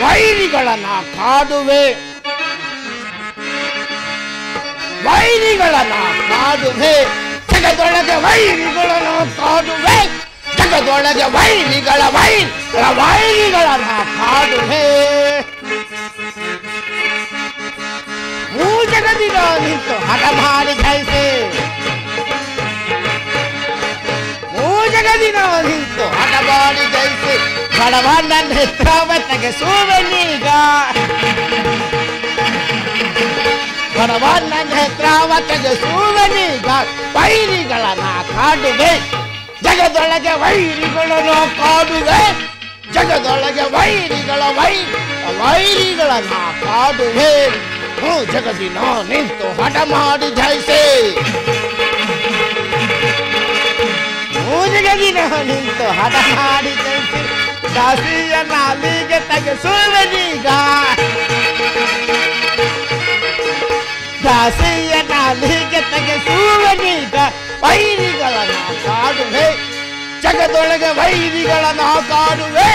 ವೈರಿಗಳನ್ನ ಕಾಡುವೆ, ವೈರಿಗಳನ್ನ ಕಾಡುವೆ, ಜಗದೊಳಗೆ ವೈರಿಗಳನ್ನು ಕಾಡುವೆ, ಜಗದೊಳಗೆ ವೈರಿಗಳನ್ನ ಕಾಡುವೆ. ಜಗದಿನ ನಿಂತು ಹಠ ಮಾಡಿ ಜಯಿಸೆ, ಜಗದಿನ ನಿಂತು ಹಠ ಮಾಡಿ ಜಯಿಸಿ ಬಡವ ನನ್ನ ಹೆತ್ರಾವತೆಗೆ ಸುವೆನೀಗ, ಬಡವ ನನ್ನ ಹೆತ್ರಾವತೆಗೆ ಸುವೆನೀಗ. ವೈರಿಗಳನ್ನ ಕಾಡುವೆ, ಜಗದೊಳಗೆ ವೈರಿಗಳನ್ನು ಕಾಡುವೆ, ಜಗದೊಳಗೆ ವೈರಿಗಳನ್ನ ಕಾಡುವೆ. ಜಗದಿನ ನಿಂತು ಹಠ ಮಾಡಿ ಜಯಿಸೆ, ಜಗದಿನ ನಿಂತು ಹಠ ಮಾಡಿ ಜಯಿಸಿ ದಾಸಿಯ ನಾಲಿಗೆ ತೆಗೆಸುವೆನೀಗ, ದಾಸಿಯ ನಾಲಿಗೆ ತೆಗೆಸುವೆನೀಗ. ವೈರಿಗಳನ್ನ ಕಾಡುವೆ, ಜಗದೊಳಗೆ ವೈರಿಗಳನ್ನ ಕಾಡುವೆ,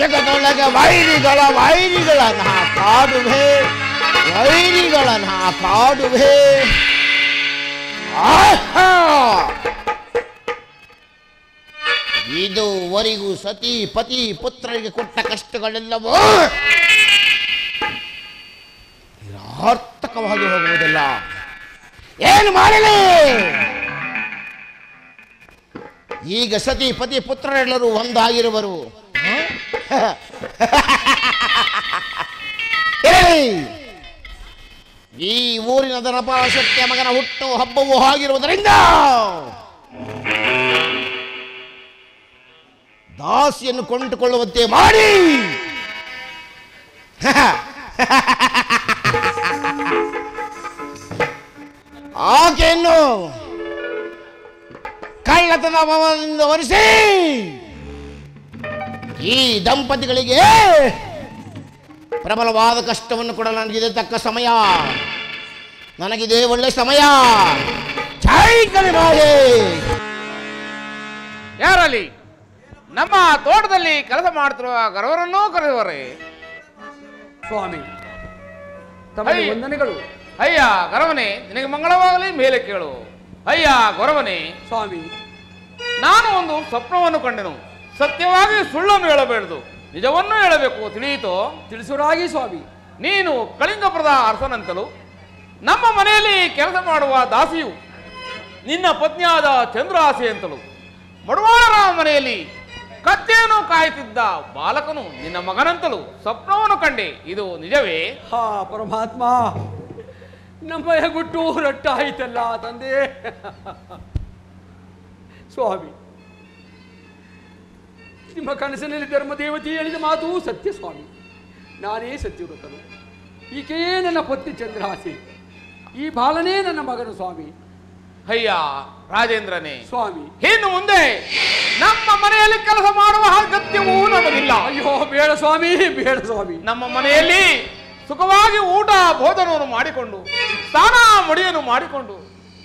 ಜಗದೊಳಗೆ ವೈರಿಗಳನ್ನ ಕಾಡುವೆ, ವೈರಿಗಳನ್ನ ಕಾಡುವೆ. ಇದುವರೆಗೂ ಸತಿ ಪತಿ ಪುತ್ರರಿಗೆ ಕೊಟ್ಟ ಕಷ್ಟಗಳೆಲ್ಲವೂ ನಿರರ್ಥಕವಾಗಿ ಹೋಗುವುದಿಲ್ಲ. ಏನು ಮಾಡಲಿ? ಈಗ ಸತಿ ಪತಿ ಪುತ್ರರೆಲ್ಲರೂ ಒಂದಾಗಿರುವರು. ಈ ಊರಿನ ದನಪಾಲ ಶಕ್ತಿಯ ಮಗನ ಹುಟ್ಟು ಹಬ್ಬವೂ ಆಗಿರುವುದರಿಂದ ದಾಸಿಯನ್ನು ಕೊಂಡುಕೊಳ್ಳುವಂತೆ ಮಾಡಿ ಆಕೆಯನ್ನು ಕಳ್ಳತನದಿಂದ ಒರೆಸಿ ಈ ದಂಪತಿಗಳಿಗೆ ಪ್ರಬಲವಾದ ಕಷ್ಟವನ್ನು ಕೊಡಲು ನನಗಿದೆ ತಕ್ಕ ಸಮಯ, ನನಗಿದೆ ಒಳ್ಳೆ ಸಮಯ. ಜೈ ಕಲಿಮಾಲೆ. ಯಾರಲ್ಲಿ ನಮ್ಮ ತೋಟದಲ್ಲಿ ಕೆಲಸ ಮಾಡುತ್ತಿರುವ ಗರವರನ್ನೂ ಕರೆಯುವರೆ? ಸ್ವಾಮಿ ತಮಗೆ ವಂದನೆಗಳು. ಅಯ್ಯ ಗರವನೇ, ನಿನಗೆ ಮಂಗಳವಾಗಲಿ, ಮೇಲೆ ಕೇಳು. ಅಯ್ಯ ಗೌರವನೇ. ಸ್ವಾಮಿ, ನಾನು ಒಂದು ಸ್ವಪ್ನವನ್ನು ಕಂಡೆನು. ಸತ್ಯವಾಗಿ ಸುಳ್ಳನ್ನು ಹೇಳಬೇಡದು, ನಿಜವನ್ನು ಹೇಳಬೇಕು, ತಿಳಿಯಿತೋ? ತಿಳಿಸುವರಾಗಿ ಸ್ವಾಮಿ. ನೀನು ಕಳಿಂಗಪುರದ ಅರಸನಂತಲೂ ನಮ್ಮ ಮನೆಯಲ್ಲಿ ಕೆಲಸ ಮಾಡುವ ದಾಸಿಯು ನಿನ್ನ ಪತ್ನಿಯಾದ ಚಂದ್ರಾಸೆ ಅಂತಲೂ ಮಡವಾಳರ ಮನೆಯಲ್ಲಿ ಕತ್ತೆಯನ್ನು ಕಾಯುತ್ತಿದ್ದ ಬಾಲಕನು ನಿನ್ನ ಮಗನಂತಲೂ ಸ್ವಪ್ನವನ್ನು ಕಂಡೆ. ಇದು ನಿಜವೇ? ಹಾ ಪರಮಾತ್ಮ, ನಮ್ಮ ಗುಟ್ಟು ರಟ್ಟಾಯಿತಲ್ಲ ತಂದೆ. ಸ್ವಾಮಿ, ನಿಮ್ಮ ಕನಸಿನಲ್ಲಿ ಧರ್ಮದೇವತೆ ಹೇಳಿದ ಮಾತು ಸತ್ಯ ಸ್ವಾಮಿ. ನಾನೇ ಸತ್ಯವ್ರತನು, ಈಕೆಯೇ ನನ್ನ ಪತ್ನಿ ಚಂದ್ರಾಸೆ, ಈ ಬಾಲನೇ ನನ್ನ ಮಗನು ಸ್ವಾಮಿ. ಅಯ್ಯ ರಾಜೇಂದ್ರನೇ ಸ್ವಾಮಿ, ಇನ್ನು ಮುಂದೆ ನಮ್ಮ ಮನೆಯಲ್ಲಿ ಕೆಲಸ ಮಾಡುವ ಅಗತ್ಯವೂ ನಮಗಿಲ್ಲ. ಅಯ್ಯೋ ಬೇಡ ಸ್ವಾಮಿ, ಬೇಡ ಸ್ವಾಮಿ. ನಮ್ಮ ಮನೆಯಲ್ಲಿ ಸುಖವಾಗಿ ಊಟ ಭೋಜನವನ್ನು ಮಾಡಿಕೊಂಡು ಸ್ನಾನ ಮಡಿಯನ್ನು ಮಾಡಿಕೊಂಡು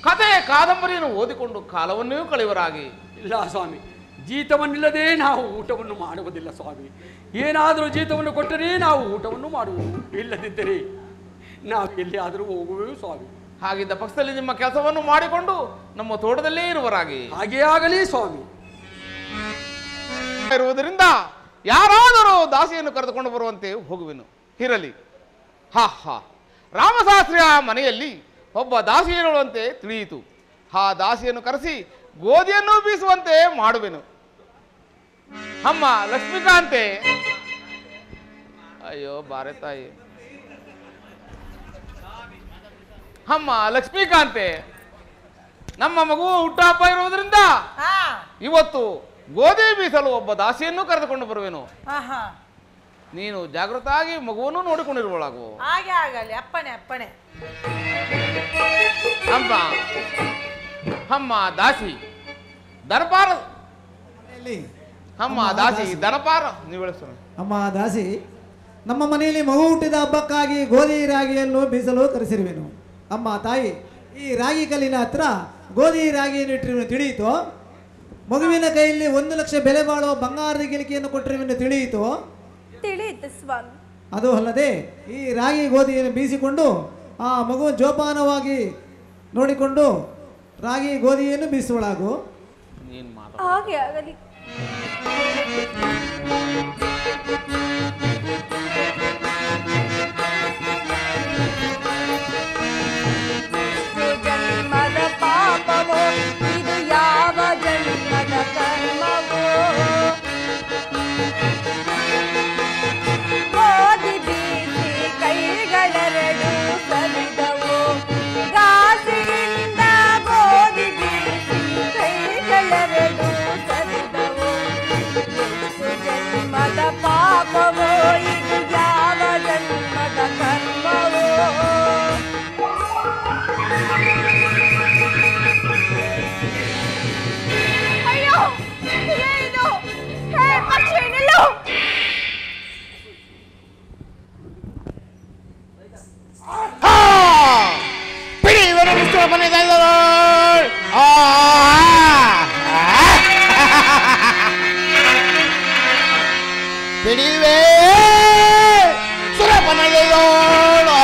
ಕಥೆ ಕಾದಂಬರಿಯನ್ನು ಓದಿಕೊಂಡು ಕಾಲವನ್ನೂ ಕಳೆಯುವರಾಗಿ. ಇಲ್ಲ ಸ್ವಾಮಿ, ಜೀತವನ್ನಿಲ್ಲದೆ ನಾವು ಊಟವನ್ನು ಮಾಡುವುದಿಲ್ಲ ಸ್ವಾಮಿ. ಏನಾದರೂ ಜೀತವನ್ನು ಕೊಟ್ಟರೆ ನಾವು ಊಟವನ್ನು ಮಾಡುವುದು, ಇಲ್ಲದಿದ್ದರೆ ನಾವು ಎಲ್ಲಿಯಾದರೂ ಹೋಗುವೆವು ಸ್ವಾಮಿ. ಹಾಗಿದ್ದ ಪಕ್ಷದಲ್ಲಿ ನಿಮ್ಮ ಕೆಲಸವನ್ನು ಮಾಡಿಕೊಂಡು ನಮ್ಮ ತೋಟದಲ್ಲೇ ಇರುವರಾಗಿ. ಹಾಗೇ ಆಗಲಿ ಸ್ವಾಮಿ. ಇರುವುದರಿಂದ ಯಾರಾದರೂ ದಾಸಿಯನ್ನು ಕರೆದುಕೊಂಡು ಬರುವಂತೆ ಹೋಗುವೆನು. ಇರಲಿ. ರಾಮಶಾಸ್ತ್ರಿಯ ಮನೆಯಲ್ಲಿ ಒಬ್ಬ ದಾಸಿ ಇರುವಂತೆ ತಿಳಿಯಿತು. ಆ ದಾಸಿಯನ್ನು ಕರೆಸಿ ಗೋಧಿಯನ್ನು ಬೀಸುವಂತೆ ಮಾಡುವೆನು. ಅಮ್ಮ ಲಕ್ಷ್ಮೀಕಾಂತೆ, ಅಯ್ಯೋ ಬಾರೆ ತಾಯಿ, ಅಮ್ಮ ಲಕ್ಷ್ಮೀಕಾಂತೆ, ನಮ್ಮ ಮಗು ಹುಟ್ಟುಹಬ್ಬ ಇರುವುದರಿಂದ ಇವತ್ತು ಗೋಧಿ ಬೀಸಲು ಒಬ್ಬ ದಾಸಿಯನ್ನು ಕರೆದುಕೊಂಡು ಬರುವೆನು. ನೀನು ಜಾಗೃತವಾಗಿ ಮಗುವನ್ನು ನೋಡಿಕೊಂಡಿರುವಳಾಗು. ಹಾಗೆ ಆಗಲಿ ಅಪ್ಪಣೆ ಅಪ್ಪಣೆ. ಅಮ್ಮ ಅಮ್ಮ ದಾಸಿ ದನಪಾರ, ಅಮ್ಮ ದಾಸಿ ದನಪಾರ ನೀವು ಹೇಳಿಸೋಣ. ಅಮ್ಮ ದಾಸಿ, ನಮ್ಮ ಮನೆಯಲ್ಲಿ ಮಗು ಹುಟ್ಟಿದ ಹಬ್ಬಕ್ಕಾಗಿ ಗೋಧಿ ರಾಗಿಯನ್ನು ಬೀಸಲು ಕರೆಸಿರುವೆನು. ಅಮ್ಮ ತಾಯಿ, ಈ ರಾಗಿ ಕಲ್ಲಿನ ಹತ್ರ ಗೋಧಿ ರಾಗಿಯನ್ನು ಇಟ್ಟಿರುವೆನು ತಿಳಿಯಿತು. ಮಗುವಿನ ಕೈಯಲ್ಲಿ 1 ಲಕ್ಷ ಬೆಲೆ ಬಾಳುವ ಬಂಗಾರದ ಗಿಲಿಕೆಯನ್ನು ಕೊಟ್ಟಿರುವೆನು ತಿಳಿಯಿತು. ತಿಳಿಯಿತು ಸ್ವಾಮಿ. ಅದು ಅಲ್ಲದೆ ಈ ರಾಗಿ ಗೋಧಿಯನ್ನು ಬೀಸಿಕೊಂಡು ಆ ಮಗು ಜೋಪಾನವಾಗಿ ನೋಡಿಕೊಂಡು ರಾಗಿ ಗೋಧಿಯನ್ನು ಬೀಸುವಳಾಗು. ನೀನ್ ಮಾತು ಹಾಗೆ ಆಗಲಿ. ಜನ್ಮದ ಪಾಪವೋ ಇದು ಯಾವ ಜನ್ಮದ ಕರ್ಮವೋ, ಗೋಧಿ ಬೀಸಿ ಕೈಗಳೆರಡು ಸರಿದವು, ಗಾಸಿಯಿಂದ ಗೋಧಿ ಬೀಸಿ ಕೈಗಳೆರಡು ಸರಿದವು, ಜನ್ಮದ ಪಾಪವೋ ಇದು ಯಾವ ಜನ್ಮದ ಕರ್ಮವೋ. ಅಯ್ಯೋ ಏನು ಹೇ ಪಕ್ಷಿ ನಿಲ್ಲು. ಬಿಡಿ ಇವರನ್ನು ಸುರಪನೆದಲ್ಲರು. ಬಿಡಿವೆ ಸುರಪನೆದಲ್ಲೋಳು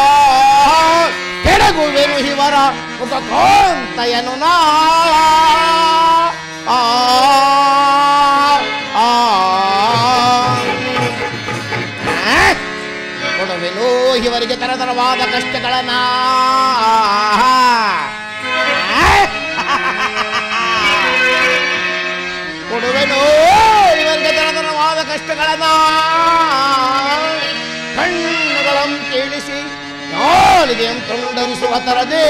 ಕೆಡಗುವೆನು ಇವರ ಮುಖ ಕೋಂತಯನು ನಾ. ಕೊಡುವೆನು ಇವರಿಗೆ ತರತರವಾದ ಕಷ್ಟಗಳನ್ನ. ಕೊಡುವೆನು ಇವರಿಗೆ ತರತರವಾದ ಕಷ್ಟಗಳನ್ನ. ಕಣ್ಣುಗಳನ್ನು ಕೇಳಿಸಿ ನಾಲಿಗೆ ತುಂಡರಿಸುವ ತರದೇ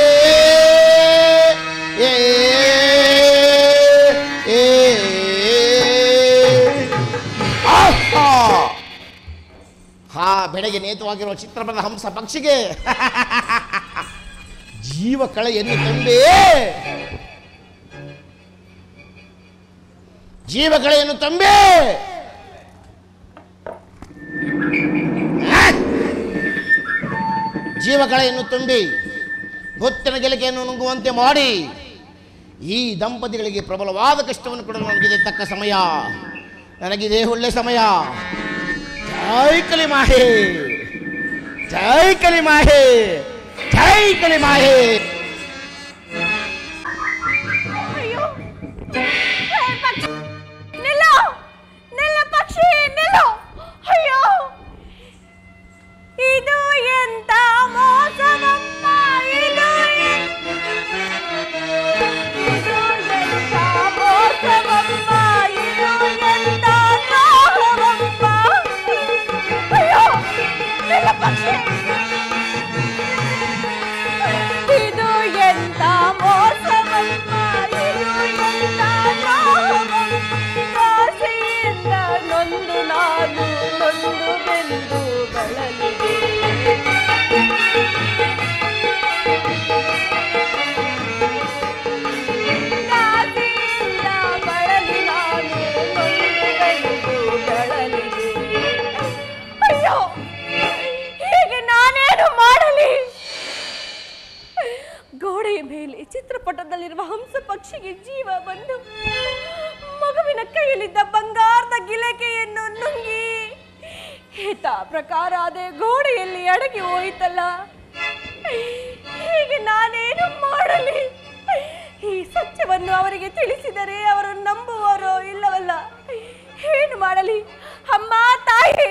ಏ ಬೆಳಗ್ಗೆ ನೇತವಾಗಿರುವ ಚಿತ್ರಪಟದ ಹಂಸ ಪಕ್ಷಿಗೆ ಜೀವ ಕಳೆಯನ್ನು ತಂಬೆ, ಜೀವ ಕಳೆಯನ್ನು ತಂಬೆ. ಜೀವ ಕಳೆಯನ್ನು ತುಂಬಿ ಮುತ್ತಿನ ಗೆಲಕೆಯನ್ನು ನುಂಗುವಂತೆ ಮಾಡಿ ಈ ದಂಪತಿಗಳಿಗೆ ಪ್ರಬಲವಾದ ಕಷ್ಟವನ್ನು ಕೊಡಲು ನನಗಿದೆ ತಕ್ಕ ಸಮಯ, ನನಗಿದೆ ಒಳ್ಳೆ ಸಮಯ. ಜೈ ಕಲಿ ಮಾಹೆ, ಜೈ ಕಲಿ ಮಾಹೆ, ಜೈ ಕಲಿ ಮಾಹೆ. ಅಯ್ಯೋ ಹೇ ಪಕ್ಷಿ ನಿಲ್ಲು, ನಿಲ್ಲು ಪಕ್ಷಿ ನಿಲ್ಲು. ಅಯ್ಯೋ ಇದು ಎಂತ ಮೋಸವಮ್ಮ, ಇದು ಎಂತ ಮೋಸವಮ್ಮ, ಇದು ಎಂತ ದ್ರೋಹವಮ್ಮ. ಅಯ್ಯೋ ನಿಲ್ಲು ಪಕ್ಷಿ, ಇದು ಎಂತ ಮೋಸವಮ್ಮ, ಇದು ಎಂತ ದ್ರೋಹವಮ್ಮ. ಆಸೆಯಿಂದ ನೊಂದು ನಾನು ನೊಂದು ಬೆಂದು ಬಳಲಿದೆ. ಆಸೆಯಿಂದ ಬಳಲಿ ನಾನು ನೊಂದು ಬೆಂದು ಬಳಲಿದೆ. ಅಯ್ಯೋ ಹೀಗೆ ನಾನೇನು ಮಾಡಲಿ. ಗೋಡೆಯ ಮೇಲೆ ಚಿತ್ರಪಟದಲ್ಲಿರುವ ಹಂಸ ಪಕ್ಷಿಗೆ ಜೀವ ಬಂದು ಮಗುವಿನ ಕೈಯಲ್ಲಿದ್ದ ಬಂಗಾರದ ಗಿಲಕೆಯನ್ನು ನುಂಗಿ ಹಿತ ಪ್ರಕಾರ ಅದೇ ಗೋಡೆಯಲ್ಲಿ ಅಡಗಿ ಹೋಯಿತಲ್ಲ. ಹೀಗೆ ನಾನೇನು ಮಾಡಲಿ. ಈ ಸತ್ಯವನ್ನು ಅವರಿಗೆ ತಿಳಿಸಿದರೆ ಅವರು ನಂಬುವರೋ ಇಲ್ಲವಲ್ಲ. ಏನು ಮಾಡಲಿ ಅಮ್ಮ, ತಾಯಿ.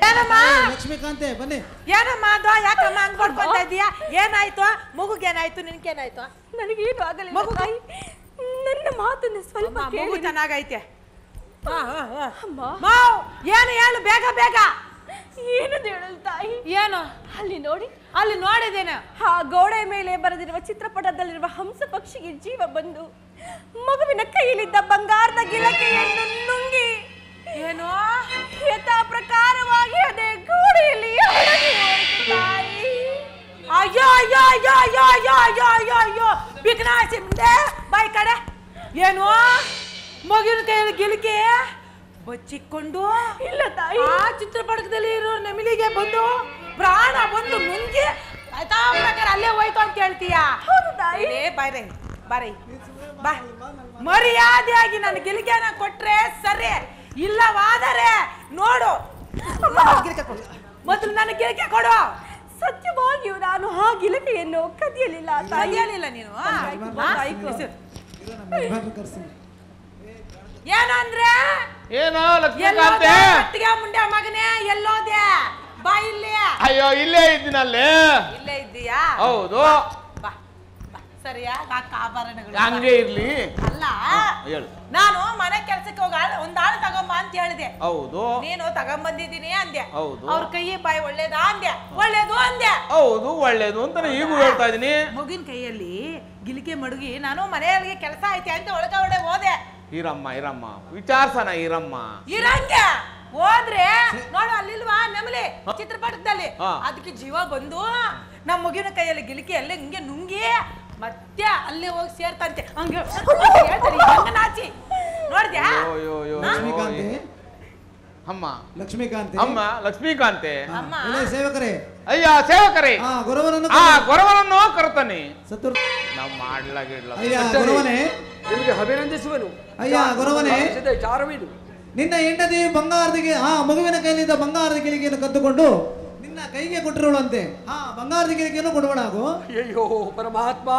ಏನಮ್ಮ ಲಕ್ಷ್ಮೀಕಾಂತೆ ಬನ್ನಿ. ಏನಮ್ಮ ಅದು ಯಾಕಮ್ಮ ಹಂಗ್ ಮಾಡ್ಕೊಂತ ಇದೀಯಾ? ಏನಾಯ್ತು? ಮಗುಗೇನಾಯ್ತು? ನಿನ್ಗೇನಾಯ್ತು? ನನಗೇನು ಆಗಲಿಲ್ಲ ಮಗು- ತಾಯಿ. ನನ್ನ ಮಾತನ್ನು ಸ್ವಲ್ಪ ಅಮ್ಮ, ಮಗು ಕೇಳಿ. ಚೆನ್ನಾಗೈತೆ. ಅಮ್ಮ ಮಾವ್ ಏನು ಹೇಳು ಬೇಗ ಬೇಗ. ಏನು ಹೇಳಲು ತಾಯಿ? ಏನು? ಅಲ್ಲಿ ನೋಡಿ, ಅಲ್ಲಿ ನೋಡಿದೇನೆ. ಆ ಗೋಡೆ ಮೇಲೆ ಬರೆದಿರುವ ಚಿತ್ರಪಟದಲ್ಲಿರುವ ಹಂಸ ಪಕ್ಷಿಗೆ ಜೀವ ಬಂದು ಮಗುವಿನ ಕೈಯಲ್ಲಿದ್ದ ಬಂಗಾರದ ಗಿಲಕೆಯನ್ನು ನುಂಗಿ ಏನು? ಯಥಾ ಪ್ರಕಾರವಾಗಿ ಅದೇ ಗೋಡೆಯಲ್ಲಿ ಅಡಗಿ ಹೋಯಿತು ತಾಯಿ. ಅಯ್ಯೋ ಅಯ್ಯೋ ಅಯ್ಯೋ ಅಯ್ಯೋ ಅಯ್ಯೋ ಅಯ್ಯೋ ಅಯ್ಯೋ ಅಯ್ಯೋ ಬಿಗ್ನಾಸಿ ಮುಂದೆ ಬಾಯ್ ಕಡೆ. ಏನು ಮಗುವಿನ ಕೈಯಲ್ಲಿ ಗಿಲಿಕೆ ಬಚ್ಚಿಕೊಂಡು ಇಲ್ಲ ತಾಯಿ, ಆ ಚಿತ್ರಪಟದಲ್ಲಿ ಇರೋ ನೆಮಿಲಿಗೆ ಬಂದು ಪ್ರಾಣ ಬಂದು ನುಂಗಿ ಆಯ್ತಾ ಪ್ರಕಾರ ಅಲ್ಲೇ ಹೋಯ್ತು ಅಂತ ಹೇಳ್ತೀಯಾ? ಹೌದು ತಾಯಿ. ಬಾಯ್ರೆ ಬಾರೈ ಬಾ. ಮರ್ಯಾದೆಯಾಗಿ ನನ್ನ ಗಿಲಿಗೆನ ಕೊಟ್ರೆ ಸರಿ, ಇಲ್ಲವಾದರೆ ನೋಡು ಗಿಲಕೆ ಕೊಡು. ಮೊದಲು ನನ್ನ ಗಿಲಕೆ ಕೊಡು. ಸತ್ಯವಾಗಿಯೂ ನಾನು ಆ ಗಿಲಕೆಯನ್ನು ಕದಿಯಲಿಲ್ಲ ತಾಯಿ. ಕದಿಯಲಿಲ್ಲ ನೀನು. ಏನು ಅಂದ್ರೆ ಏನೋ ಲಕ್ಷ್ಮೀಕಾಂತೆ? ಕಟ್ಟಿಗೆ ಮುಂಡೆ ಮಗನೇ ಎಲ್ಲೋದೆ? ಬಾ ಇಲ್ಲಿ. ಅಯ್ಯೋ ಇಲ್ಲೇ ಇದ್ದೀನಲ್ಲೇ. ಇಲ್ಲೇ ಇದ್ದೀಯಾ? ಹೌದು. ಬಾ ಬಾ. ಸರಿಯಾ? ಆಭರಣಗಳು ಹಂಗೆ ಇರ್ಲಿ. ಅಲ್ಲ ಹೇಳು. ನಾನು ಮನೆ ಕೆಲ್ಸಕ್ಕೆ ಹೋಗ ಒಂದಾಳು ತಗೊಂಬ ಅಂತ ಹೇಳಿದೆ. ಹೌದು. ನೀನು ತಗೊಂಬಂದಿದ್ದೀನಿ ಅಂದೆ. ಹೌದು. ಅವ್ರ ಕೈ ಬಾಯಿ ಒಳ್ಳೇದಾ ಅಂದೆ. ಒಳ್ಳೇದು ಅಂದೆ. ಹೌದು ಒಳ್ಳೇದು ಅಂತ ಈಗೂ ಹೇಳ್ತಾ ಇದೀನಿ. ಮಗಿನ ಕೈಯಲ್ಲಿ ಗಿಲಿಕೆ ಮಡುಗಿ ನಾನು ಮನೆಯೊಳಗೆ ಕೆಲಸ ಐತೆ ಅಂತ ಒಳಗಡೆ ಹೋದೆ. ಇರಮ್ಮ ಇರಮ್ಮ ವಿಚಾರ್ಸನ ಇರಮ್ಮ. ಇರಂಗೆ ಹೋದ್ರೆ ನೋಡು ಅಲ್ಲಿಲ್ವಾ ನೆಮಲಿ ಚಿತ್ರಪಟದಲ್ಲಿ ಅದಕ್ಕೆ ಜೀವ ಬಂದು ನಮ್ಮ ಮಗಿನ ಕೈಯಲ್ಲಿ ಗಿಲಿಕೆ ಎಲ್ಲ ಹಿಂಗೆ ನುಂಗಿ ಮತ್ತೆ ಅಲ್ಲಿ ಹೋಗಿ ಸೇರ್ತಂತೆ. ಹಂಗೆ ನಾಚಿ ನೋಡ್ದ್ಯಾ? ಲಕ್ಷ್ಮೀಕಾಂತೆ ಅಮ್ಮ ಲಕ್ಷ್ಮೀಕಾಂತೆ ಅಮ್ಮ ಲಕ್ಷ್ಮೀಕಾಂತೆ. ಸೇವಕರೇ ಅಯ್ಯ ಸೇವಕರೇ ಗೊರವನನ್ನು ಕರ್ತಾನೆ. ನಾವು ಮಾಡ್ಲಾಗಿಡ್ಲ. ಅಯ್ಯ ಗೊರವನೇ ನಿಮಗೆ ಅಭಿನಂದಿಸುವನು. ಅಯ್ಯ ಗೊರವನೇ ಚಾರವಿದು ನಿನ್ನ ಹೆಂಡತಿ ಬಂಗಾರದಿಗೆ ಮಗುವಿನ ಕೈಲಿದ್ದ ಬಂಗಾರದ ಗಿಲಿಕೆಯನ್ನು ಕದ್ದುಕೊಂಡು ನಿನ್ನ ಕೈಗೆ ಕೊಟ್ಟಿರುವಂತೆ ಬಂಗಾರದ ಗಿಲಿಕೆಯನ್ನು ಕೊಡುವಳಾಗು. ಅಯ್ಯೋ ಪರಮಾತ್ಮ,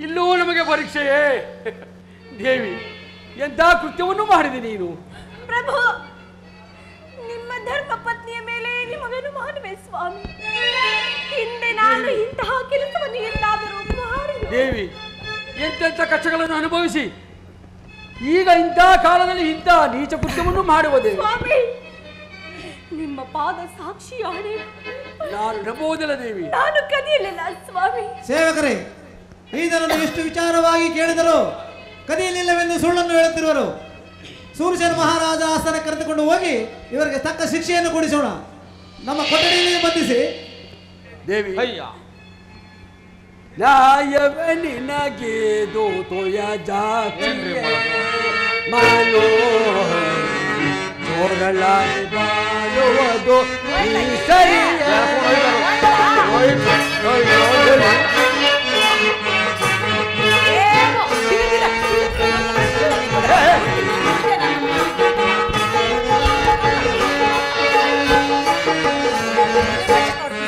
ಇಲ್ಲೂ ನಮಗೆ ಪರೀಕ್ಷೆಯೇ. ದೇವಿ, ಎಂಥ ಕೃತ್ಯವನ್ನು ಮಾಡಿದೆ ನೀನು. ಪ್ರಭು, ನಿಮ್ಮ ಧರ್ಮ ಪತ್ನಿಯ ಮೇಲೆ ನಿಮಗೇನು ಮಾಡುವೆ ಸ್ವಾಮಿ. ಹಿಂದೆ ನಾನು ಇಂತಹ ಕೆಲಸವನ್ನು ಎಂದಾದರೂ ಮಾಡಿದೆ. ದೇವಿ, ಎಂತೆಂಥ ಕಷ್ಟಗಳನ್ನು ಅನುಭವಿಸಿ ಈಗ ಇಂಥ ಕಾಲದಲ್ಲಿ ಇಂಥ ನೀಚ ಕೃತ್ಯವನ್ನು ಮಾಡುವುದೇ. ಸ್ವಾಮಿ, ನಿಮ್ಮ ಪಾದ ಸಾಕ್ಷಿಯಾಣೆ. ನಾನು ನಂಬುವುದಿಲ್ಲ ದೇವಿ. ನಾನು ಕದಿಯಲಿಲ್ಲ ಸ್ವಾಮಿ. ಸೇವಕರೇ, ಇದನ್ನು ಎಷ್ಟು ವಿಚಾರವಾಗಿ ಕೇಳಿದರು ಕದಿಯಲಿಲ್ಲವೆಂದು ಸುಳ್ಳನ್ನು ಹೇಳುತ್ತಿರುವರು. ಸೂರ್ಯಸೇನ ಮಹಾರಾಜ ಆಸ್ಥಾನ ಕರೆದುಕೊಂಡು ಹೋಗಿ ಇವರಿಗೆ ತಕ್ಕ ಶಿಕ್ಷೆಯನ್ನು ಕೊಡಿಸೋಣ. ನಮ್ಮ ಕೊಠಡಿಯಲ್ಲಿ ಬಂಧಿಸಿ. ದೇವಿ, ಅಯ್ಯ ನ್ಯಾಯವೇ ನಿನಗೆ ದೋತೋಯ ಜಾತಿಯ ಮಾನೋ ಜೋರಲಾಗಿ ಬಾಳುವುದು ಈ ಸರಿಯ.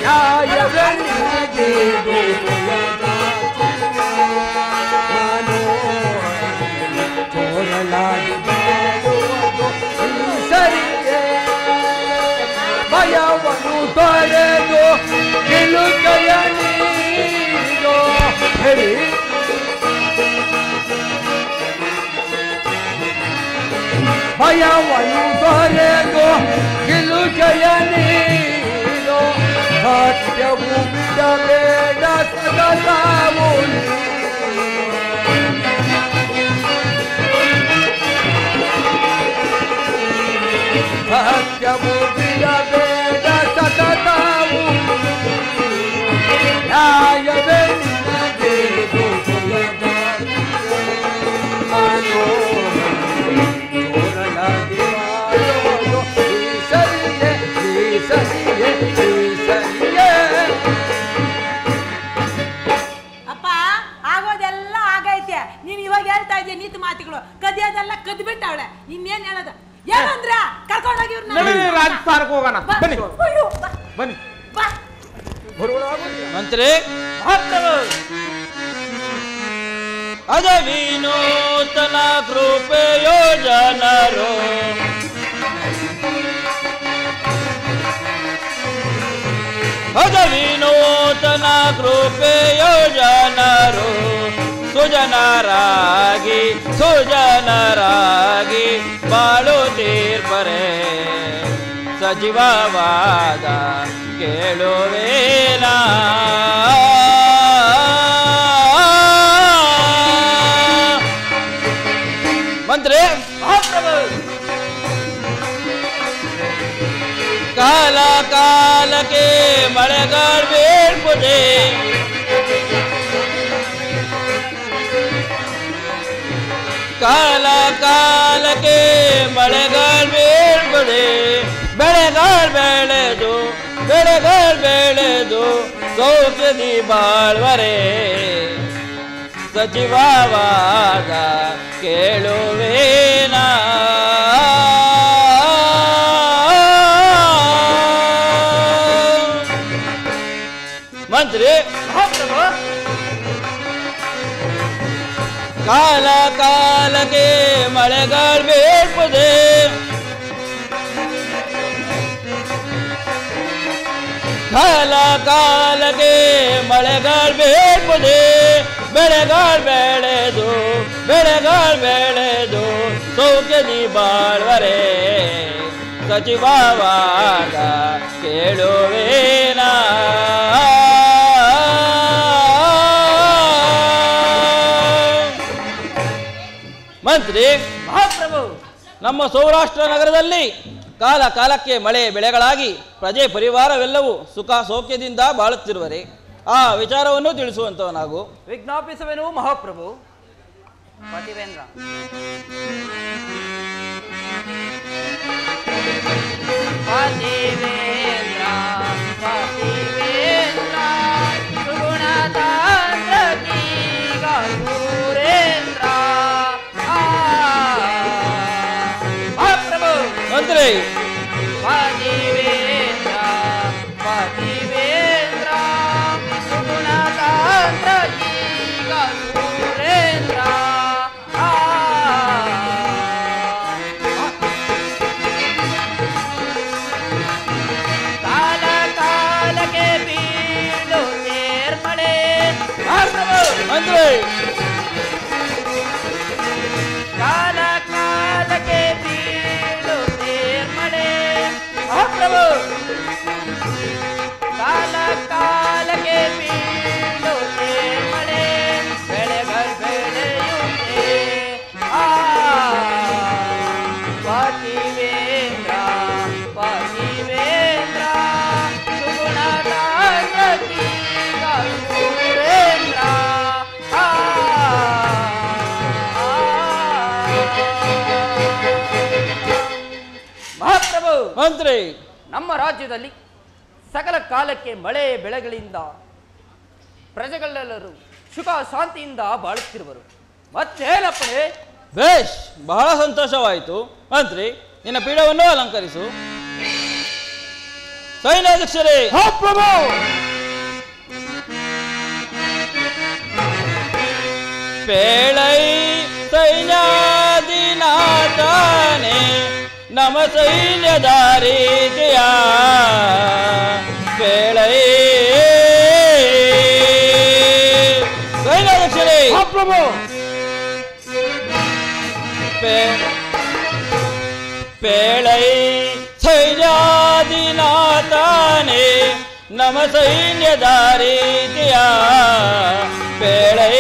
ನ್ಯಾಯವೇ ನಿನಗೆ ದೋತೋಯ ಭಯವನ್ನು ತೊರೆದು ಗೆಲುಗೆಯ ನೀನು ಹೇಳಿ. ಭಯವನ್ನು ತೊರೆದು ಗೆಲುಗೆಯ ನೀನು ಸತ್ಯವು ಬಿಡಬೇಡ ಸದಸಾವು. ಸತ್ಯವು ಬಿಡಬೇಡ ಸತತವು ನ್ಯಾಯವೇ ನಿನಗೆ ದೋಷದ ಮನೋರಲಾಗಿ ಮಾಡೋದು ಈ ಸರಿಯೇ ಈ ಸರಿಯೇ ಈ ಸರಿಯೇ. ಅಪ್ಪ ಆಗೋದೆಲ್ಲ ಆಗೈತೆ. ನೀನ್ ಇವಾಗ ಹೇಳ್ತಾ ಇದ್ದೀಯ ನೀತಿ ಮಾತುಗಳು. ಕದಿಯೋದೆಲ್ಲ ಕದ್ಬಿಟ್ಟವಳೆ. ಇನ್ನೇನ್ ಹೇಳೋದ? ಏನಂದ್ರ ಕರ್ಕೊಂಡೋಗಿ ರಾಜಸ್ಥಾನಕ್ಕೆ ಹೋಗೋಣ. ಬನ್ನಿ ಬನ್ನಿ. ಮಂತ್ರಿ ಅದ ವಿನೂತನ ಕೃಪೆಯೋ ಜನರು ಅದ ವಿನೂತನ ಕೃಪೆಯೋ ಜನರು ಸುಜನರಾಗಿ ಸುಜನರಾಗಿ ಬಾಳುತ್ತೀರ್ಪರೆ ಸಜೀವವಾದ ಕೇಳುವೇನ ಮಂತ್ರಿ ಕಾಲ ಕಾಲಕ್ಕೆ ಮಳೆಗಾಲ ಬೀಳ್ಪುದೆ ಕಾಲ ಕಾಲಕ್ಕೆ ಮಳೆಗಾಲ ಬೀಳ್ಪದೆ ಬೆಳೆಗಾಲ ಬೆಳೆದು ಬೆಳೆಗಾಲ ಬೆಳೆದು ಸೌಖ್ಯದಿ ಬಾಳ್ವರೆ ಸಜೀವವಾದ ಕೇಳುವೇನಾ ಕಾಲಕ್ಕೆ ಮಳೆಗಾಲ ಬೀಳ್ಪದೆ ಕಾಲ ಕಾಲಕ್ಕೆ ಮಳೆಗಾಲ ಬೀಳ್ಪದೆ ಬೆಳೆಗಾಲ ಬೆಳೆದು ಸೌಖ್ಯದಿ ಬಾಳ್ವರೆ ಸಚಿವವಾದ ಕೇಳುವೇನ ಮಂತ್ರಿ ಮಹಾಪ್ರಭು, ನಮ್ಮ ಸೌರಾಷ್ಟ್ರ ನಗರದಲ್ಲಿ ಕಾಲ ಕಾಲಕ್ಕೆ ಮಳೆ ಬೆಳೆಗಳಾಗಿ ಪ್ರಜೆ ಪರಿವಾರವೆಲ್ಲವೂ ಸುಖ ಸೌಖ್ಯದಿಂದ ಬಾಳುತ್ತಿರುವರೆ ಆ ವಿಚಾರವನ್ನು ತಿಳಿಸುವಂತವನಾಗು. ವಿಜ್ಞಾಪಿಸುವೆನು ಮಹಾಪ್ರಭು. ಪತಿವೇಂದ್ರ, ಪತಿವೇಂದ್ರ ಪತಿವೇಂದ್ರ ಸುಗುಣತಾಂದ್ರಕೀಗ ಸೂರೇಂದ್ರ. ಮಹಾಪ್ರಭು. ಮಂತ್ರಿ ಪತಿವೇಂದ್ರ ಪತಿವೇಂದ್ರ ಸುಗುಣತಾಂದ್ರಕೀಗ ಸೂರೇಂದ್ರ. ಕಾಲ ಕಾಲಕ್ಕೆ ಬೀಳು ನೇರ್ಮಳೆ. ಮಂತ್ರಿ ಕಾಲ ಕಾಲಕ್ಕೆ ಬೀಳು ನೇರ್ಮಳೆ. ಮಹಾಪ್ರಭು, ಕಾಲ ಕಾಲಕ್ಕೆ ಬೀಳು ನೇರ್ಮಳೆ ಬೆಳೆಗಳು ಬೆಳೆಯುತ್ತೆ. ಪತಿವೇಂದ್ರ ಪತಿವೇಂದ್ರ ಸುಗುಣತಾಂದ್ರಕೀಗ ಸೂರೇಂದ್ರ. ಮಹಾಪ್ರಭು, ಮಂತ್ರಿ ನಮ್ಮ ರಾಜ್ಯದಲ್ಲಿ ಸಕಲ ಕಾಲಕ್ಕೆ ಮಳೆ ಬೆಳೆಗಳಿಂದ ಪ್ರಜೆಗಳೆಲ್ಲರೂ ಸುಖ ಶಾಂತಿಯಿಂದ ಬಾಳುತ್ತಿರುವರು. ಮತ್ತೇನಪ್ಪಣೆ? ಬೇಷ್, ಬಹಳ ಸಂತೋಷವಾಯಿತು. ಮಂತ್ರಿ ನಿನ್ನ ಪೀಠವನ್ನು ಅಲಂಕರಿಸು. ಸೈನ್ಯಾಧ್ಯಕ್ಷರೇ, ಪೇಳೈ ಸೈನ್ಯಾಧಿನಾಥಾನೆ ನಮ ಸೈನ್ಯದ ರೀತಿಯ ಪೇಳೈ. ಸೈನ್ಯಾಧ್ಯಕ್ಷರೇ, ಪೇಳೈ ಸೈನ್ಯಾಧಿನಾಥಾನೆ ನಮ ಸೈನ್ಯದ ರೀತಿಯ ಪೇಳೈ.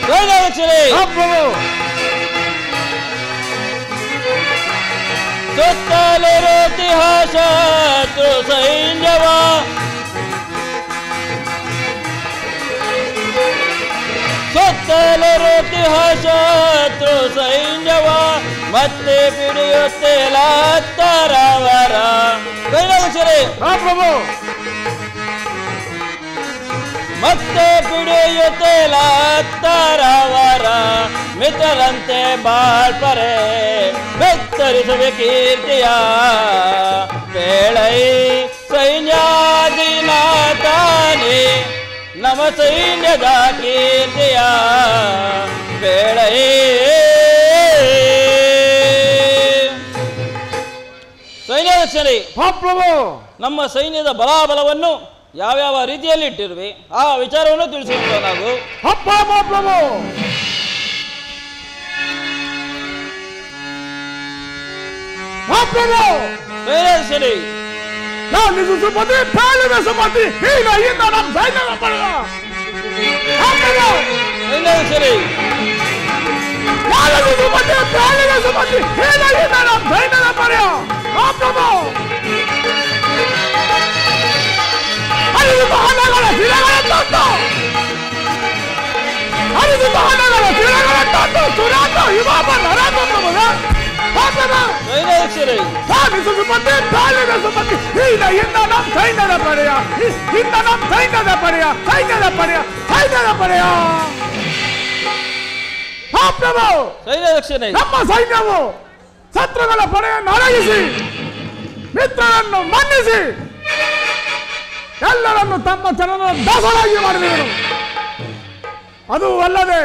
ಸೈನ್ಯಾಧ್ಯಕ್ಷರೇ, ಸುತ್ತಲಿರುತ್ತಿಹಾಸ ಸೈನ್ಯವ ಸುತ್ತಲಿರುತ್ತಿಹಾಸ ಸೈನ್ಯವ ಮತ್ತೆ ಬಿಡಿಯುತ್ತಿಲ್ಲ ತರವರ. ಸೈನ್ಯಾಧ್ಯಕ್ಷರೇ, ಮತ್ತೆ ಬಿಡಿಯುತ್ತಿಲ್ಲ ತರವರ ಮಿತ್ರರಂತೆ ಬಾಳ್ಪರೆ ಬೆತ್ತರಿಸುವ ಕೀರ್ತಿಯ ಪೇಳೈ ಸೈನ್ಯಾಧಿನಾಥಾನೆ ನಮ ಸೈನ್ಯದ ಕೀರ್ತಿಯ ಪೇಳೈ. ಸೈನ್ಯಾಧ್ಯಕ್ಷರೇ, ನಮ್ಮ ಸೈನ್ಯದ ಬಲಾಬಲವನ್ನು ಯಾವ್ಯಾವ ರೀತಿಯಲ್ಲಿ ಇಟ್ಟಿರುವೆ ಆ ವಿಚಾರವನ್ನು ತಿಳಿಸುವುದು ನಾವು. ಸೈನ್ಯಾಧ್ಯಕ್ಷರೇ, ಸೈನ್ಯಾಧ್ಯಕ್ಷರೇ, ಸೈನ್ಯಾಧ್ಯಕ್ಷರೇ, ಸೈನ್ಯಾಧ್ಯಕ್ಷರೇ, ನಮ್ಮ ಸೈನ್ಯವು ಶತ್ರುಗಳ ಪಡೆಯನ್ನು ಅಡಗಿಸಿ ಮಿತ್ರರನ್ನು ಮನ್ನಿಸಿ ಎಲ್ಲರನ್ನು ತಮ್ಮ ಚಲನ ದಾಸರಾಗಿ ಮಾಡಿದವರು. ಅದು ಅಲ್ಲದೆ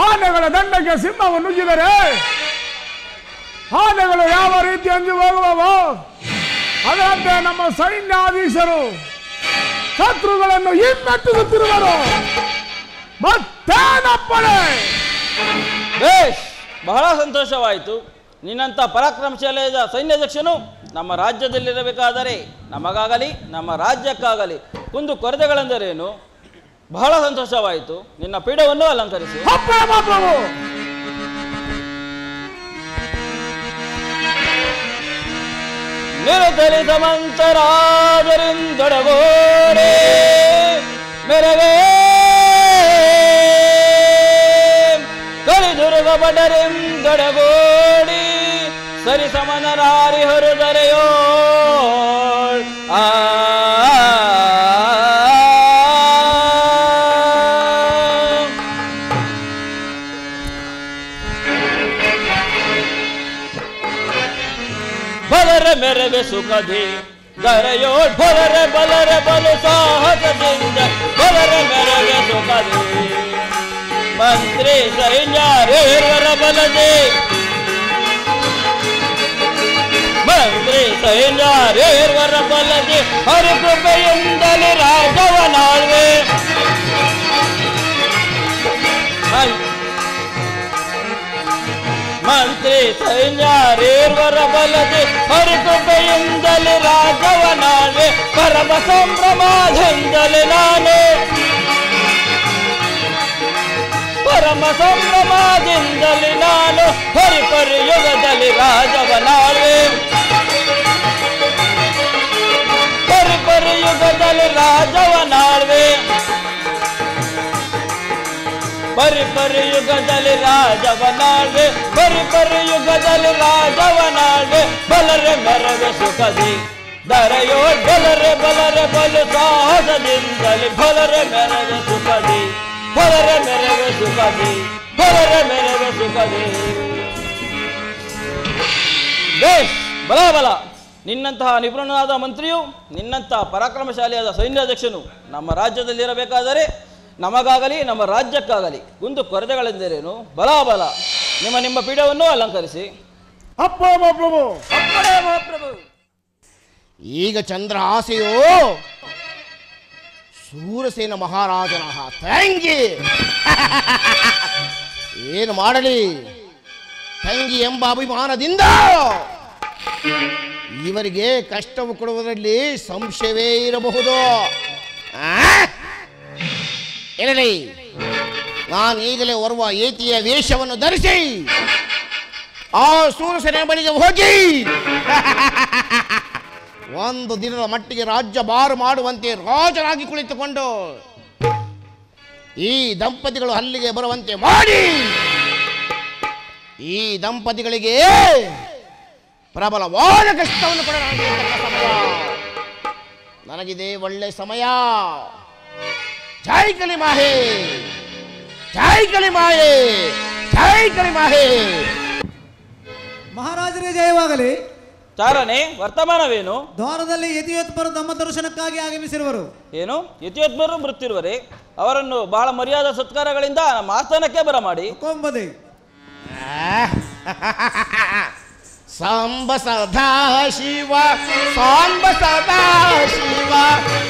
ಆನೆಗಳ ದಂಡಕ್ಕೆ ಸಿಂಹವನ್ನು ನುಗ್ಗಿದರೆ ಆನೆಗಳು ಯಾವ ರೀತಿ ಅಂಜು ಹೋಗುವವೋ ಅದರಂತೆ ನಮ್ಮ ಸೈನ್ಯಾಧೀಶರು ಶತ್ರುಗಳನ್ನು ಹಿಮ್ಮೆಟ್ಟಿಸುತ್ತಿರುವರು. ಮತ್ತೇನಪ್ಪಣೆ? ಬೇಷ್, ಬಹಳ ಸಂತೋಷವಾಯಿತು. ನಿನ್ನಂಥ ಪರಾಕ್ರಮಶಾಲಿಯಾದ ಸೈನ್ಯಾಧ್ಯಕ್ಷನು ನಮ್ಮ ರಾಜ್ಯದಲ್ಲಿರಬೇಕಾದರೆ ನಮಗಾಗಲಿ ನಮ್ಮ ರಾಜ್ಯಕ್ಕಾಗಲಿ ಕುಂದು ಕೊರತೆಗಳೆಂದರೇನು? ಬಹಳ ಸಂತೋಷವಾಯಿತು. ನಿನ್ನ ಪೀಠವನ್ನು ಅಲಂಕರಿಸಿ. ನಿರತಲಿ ಸಮಂತರಾದರಿಂದೊಡಗೋಡೆ ಮೆರವೇ ಕಲಿದುರ್ಗ ಬಡರಿಂದೊಡಗೋಡಿ ಸರಿ ಸಮನರಾರಿ ಹೊರದರೆಯೋ ಬಲರೆ ಮೆರವೆ ಸುಖದಿ ದರೆಯೋ ಬಲರೆ ಬಲರೆ ಬಲು ಸಾಹಸದಿಂದ ಬಲರೆ ಮೆರವೆ ಸುಖದಿ ಮಂತ್ರಿ ಸೈನ್ಯರೇರ್ವರ ಬಲದೆ ಮಂತ್ರಿ ಸೈನ್ಯರೇರ್ವರ ಬಲದೆ ಹರಿಕೃಪೆಯಿಂದಲೇ ರಾಜವನಾಳ್ವೆ ಮಂತ್ರಿ ಸೈನ್ಯರೇರ್ವರ ಬಲದೆ ಹರಿಕೃಪೆಯಿಂದಲೇ ರಾಜವನಾಳ್ವೆ ಪರಮ ಸಂಭ್ರಮದಿಂದಲೇ ನಾನು ಪರಮ ಸಂಭ್ರಮದಿಂದಲೇ ನಾನು ಹರಿಪರಿಯುಗದಲ್ಲಿ ರಾಜವನಾಳ್ವೆ ಪರಿಪರಿಯುಗದಲ್ಲಿ ರಾಜವನಾಳ್ವೆ ಪರಿಪರಿಯುಗದಲ್ಲಿ ರಾಜವನಾಳ್ವೆ ಪರಿಪರಿಯುಗದಲ್ಲಿ ರಾಜವನಾಳ್ವೆ ಬಲರೆ ಮೆರವೆ ಸುಖದಿ ದರೆಯೋ ಬಲರೆ ಬಲರೆ ಬಲು ಸಾಹಸದಿಂದಲೇ ಬಲರೆ ಮೆರವೆ ಸುಖದಿ ಬಲರೆ ಮೆರವೆ ಸುಖದಿ ಬಲರೆ ಮೆರವೆ ಸುಖದಿ. ಬೇಷ್, ಬಲ ಬಲ. ನಿನ್ನಂತಹ ನಿಪುಣನಾದ ಮಂತ್ರಿಯು ನಿನ್ನಂತಹ ಪರಾಕ್ರಮಶಾಲಿಯಾದ ಸೈನ್ಯಾಧ್ಯಕ್ಷನು ನಮ್ಮ ರಾಜ್ಯದಲ್ಲಿರಬೇಕಾದರೆ ನಮಗಾಗಲಿ ನಮ್ಮ ರಾಜ್ಯಕ್ಕಾಗಲಿ ಕುಂದು ಕೊರತೆಗಳೆಂದರೇನು? ಬಲ ಬಲ. ನಿಮ್ಮ ಪೀಠವನ್ನು ಅಲಂಕರಿಸಿ. ಈಗ ಚಂದ್ರ ಆಸೆಯೋ ಶೂರಸೇನ ಮಹಾರಾಜನ ತಂಗಿ. ಏನು ಮಾಡಲಿ? ತಂಗಿ ಎಂಬ ಅಭಿಮಾನದಿಂದ ಇವರಿಗೆ ಕಷ್ಟವು ಕೊಡುವುದರಲ್ಲಿ ಸಂಶಯವೇ ಇರಬಹುದು. ಇರಲಿ, ನಾನು ಈಗಲೇ ಓರ್ವ ಏತಿಯ ವೇಷವನ್ನು ಧರಿಸಿ ಆ ಶೂರಸೇನೆ ಬಳಿಗೆ ಹೋಗಿ ಒಂದು ದಿನದ ಮಟ್ಟಿಗೆ ರಾಜ್ಯ ಬಾರು ಮಾಡುವಂತೆ ರಾಜರಾಗಿ ಕುಳಿತುಕೊಂಡು ಈ ದಂಪತಿಗಳು ಅಲ್ಲಿಗೆ ಬರುವಂತೆ ಮಾಡಿ ಈ ದಂಪತಿಗಳಿಗೆ ಪ್ರಬಲವಾದ ಕಷ್ಟವನ್ನು ಕೊಡಲಾಗಿರತಕ್ಕ ಸಮಯ ನನಗಿದೆ. ಒಳ್ಳೆ ಸಮಯ. ಜೈ ಕಲಿ ಮಾಹೆ, ಜೈ ಕಲಿ ಮಾಹೆ, ಜೈ ಕಲಿ ಮಾಹೆ. ಮಹಾರಾಜರೇ ಜಯವಾಗಲಿ. ಚಾರನೆ, ವರ್ತಮಾನವೇನು? ದ್ವಾರದಲ್ಲಿ ಯತಿಯೋತ್ಮರು ತಮ್ಮ ದರ್ಶನಕ್ಕಾಗಿ ಆಗಮಿಸಿರುವರು. ಏನು? ಯತಿಯೋತ್ಮರು ಬರುತ್ತಿರುವರೆ? ಅವರನ್ನು ಬಹಳ ಮರ್ಯಾದಾ ಸತ್ಕಾರಗಳಿಂದ ನಮ್ಮ ಆಸ್ಥಾನಕ್ಕೆ ಬರಮಾಡಿ. ಕೊಂಬದೆ ಸಾಂಬ ಸದಾ ಶಿವ, ಸಾಂಬ ಸದಾ ಶಿವ,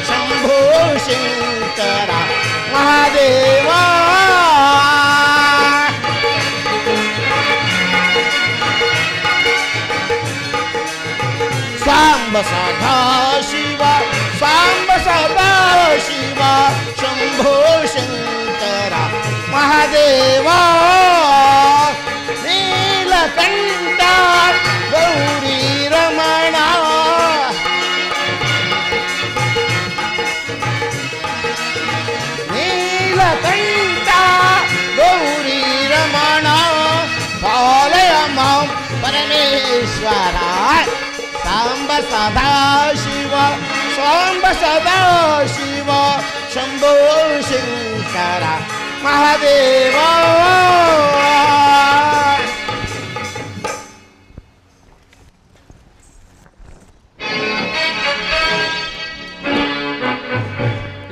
ಶಂಭೋ ಶಂಕರ ಮಹಾದೇವ. ಸಾಂಬ ಸದಾ ಶಿವ, ಸಾಂಬ ಸದಾ ಶಿವ, ಶಂಭೋ ಶಂಕರ ಮಹಾದೇವ. ನೀಲಕಂಠ ಗೌರಿ ರಮಣ, ನೀಲಕಂಠ ಗೌರಿ ರಮಣ, ಪಾಲಯ ಮಾಂ ಪರಮೇಶ್ವರ. ಸಾಂಬ ಸದಾ ಶಿವ, ಸಾಂಬ ಸದಾ ಶಿವ, ಶಂಭೋ ಶಂಕರ ಮಹಾದೇವ.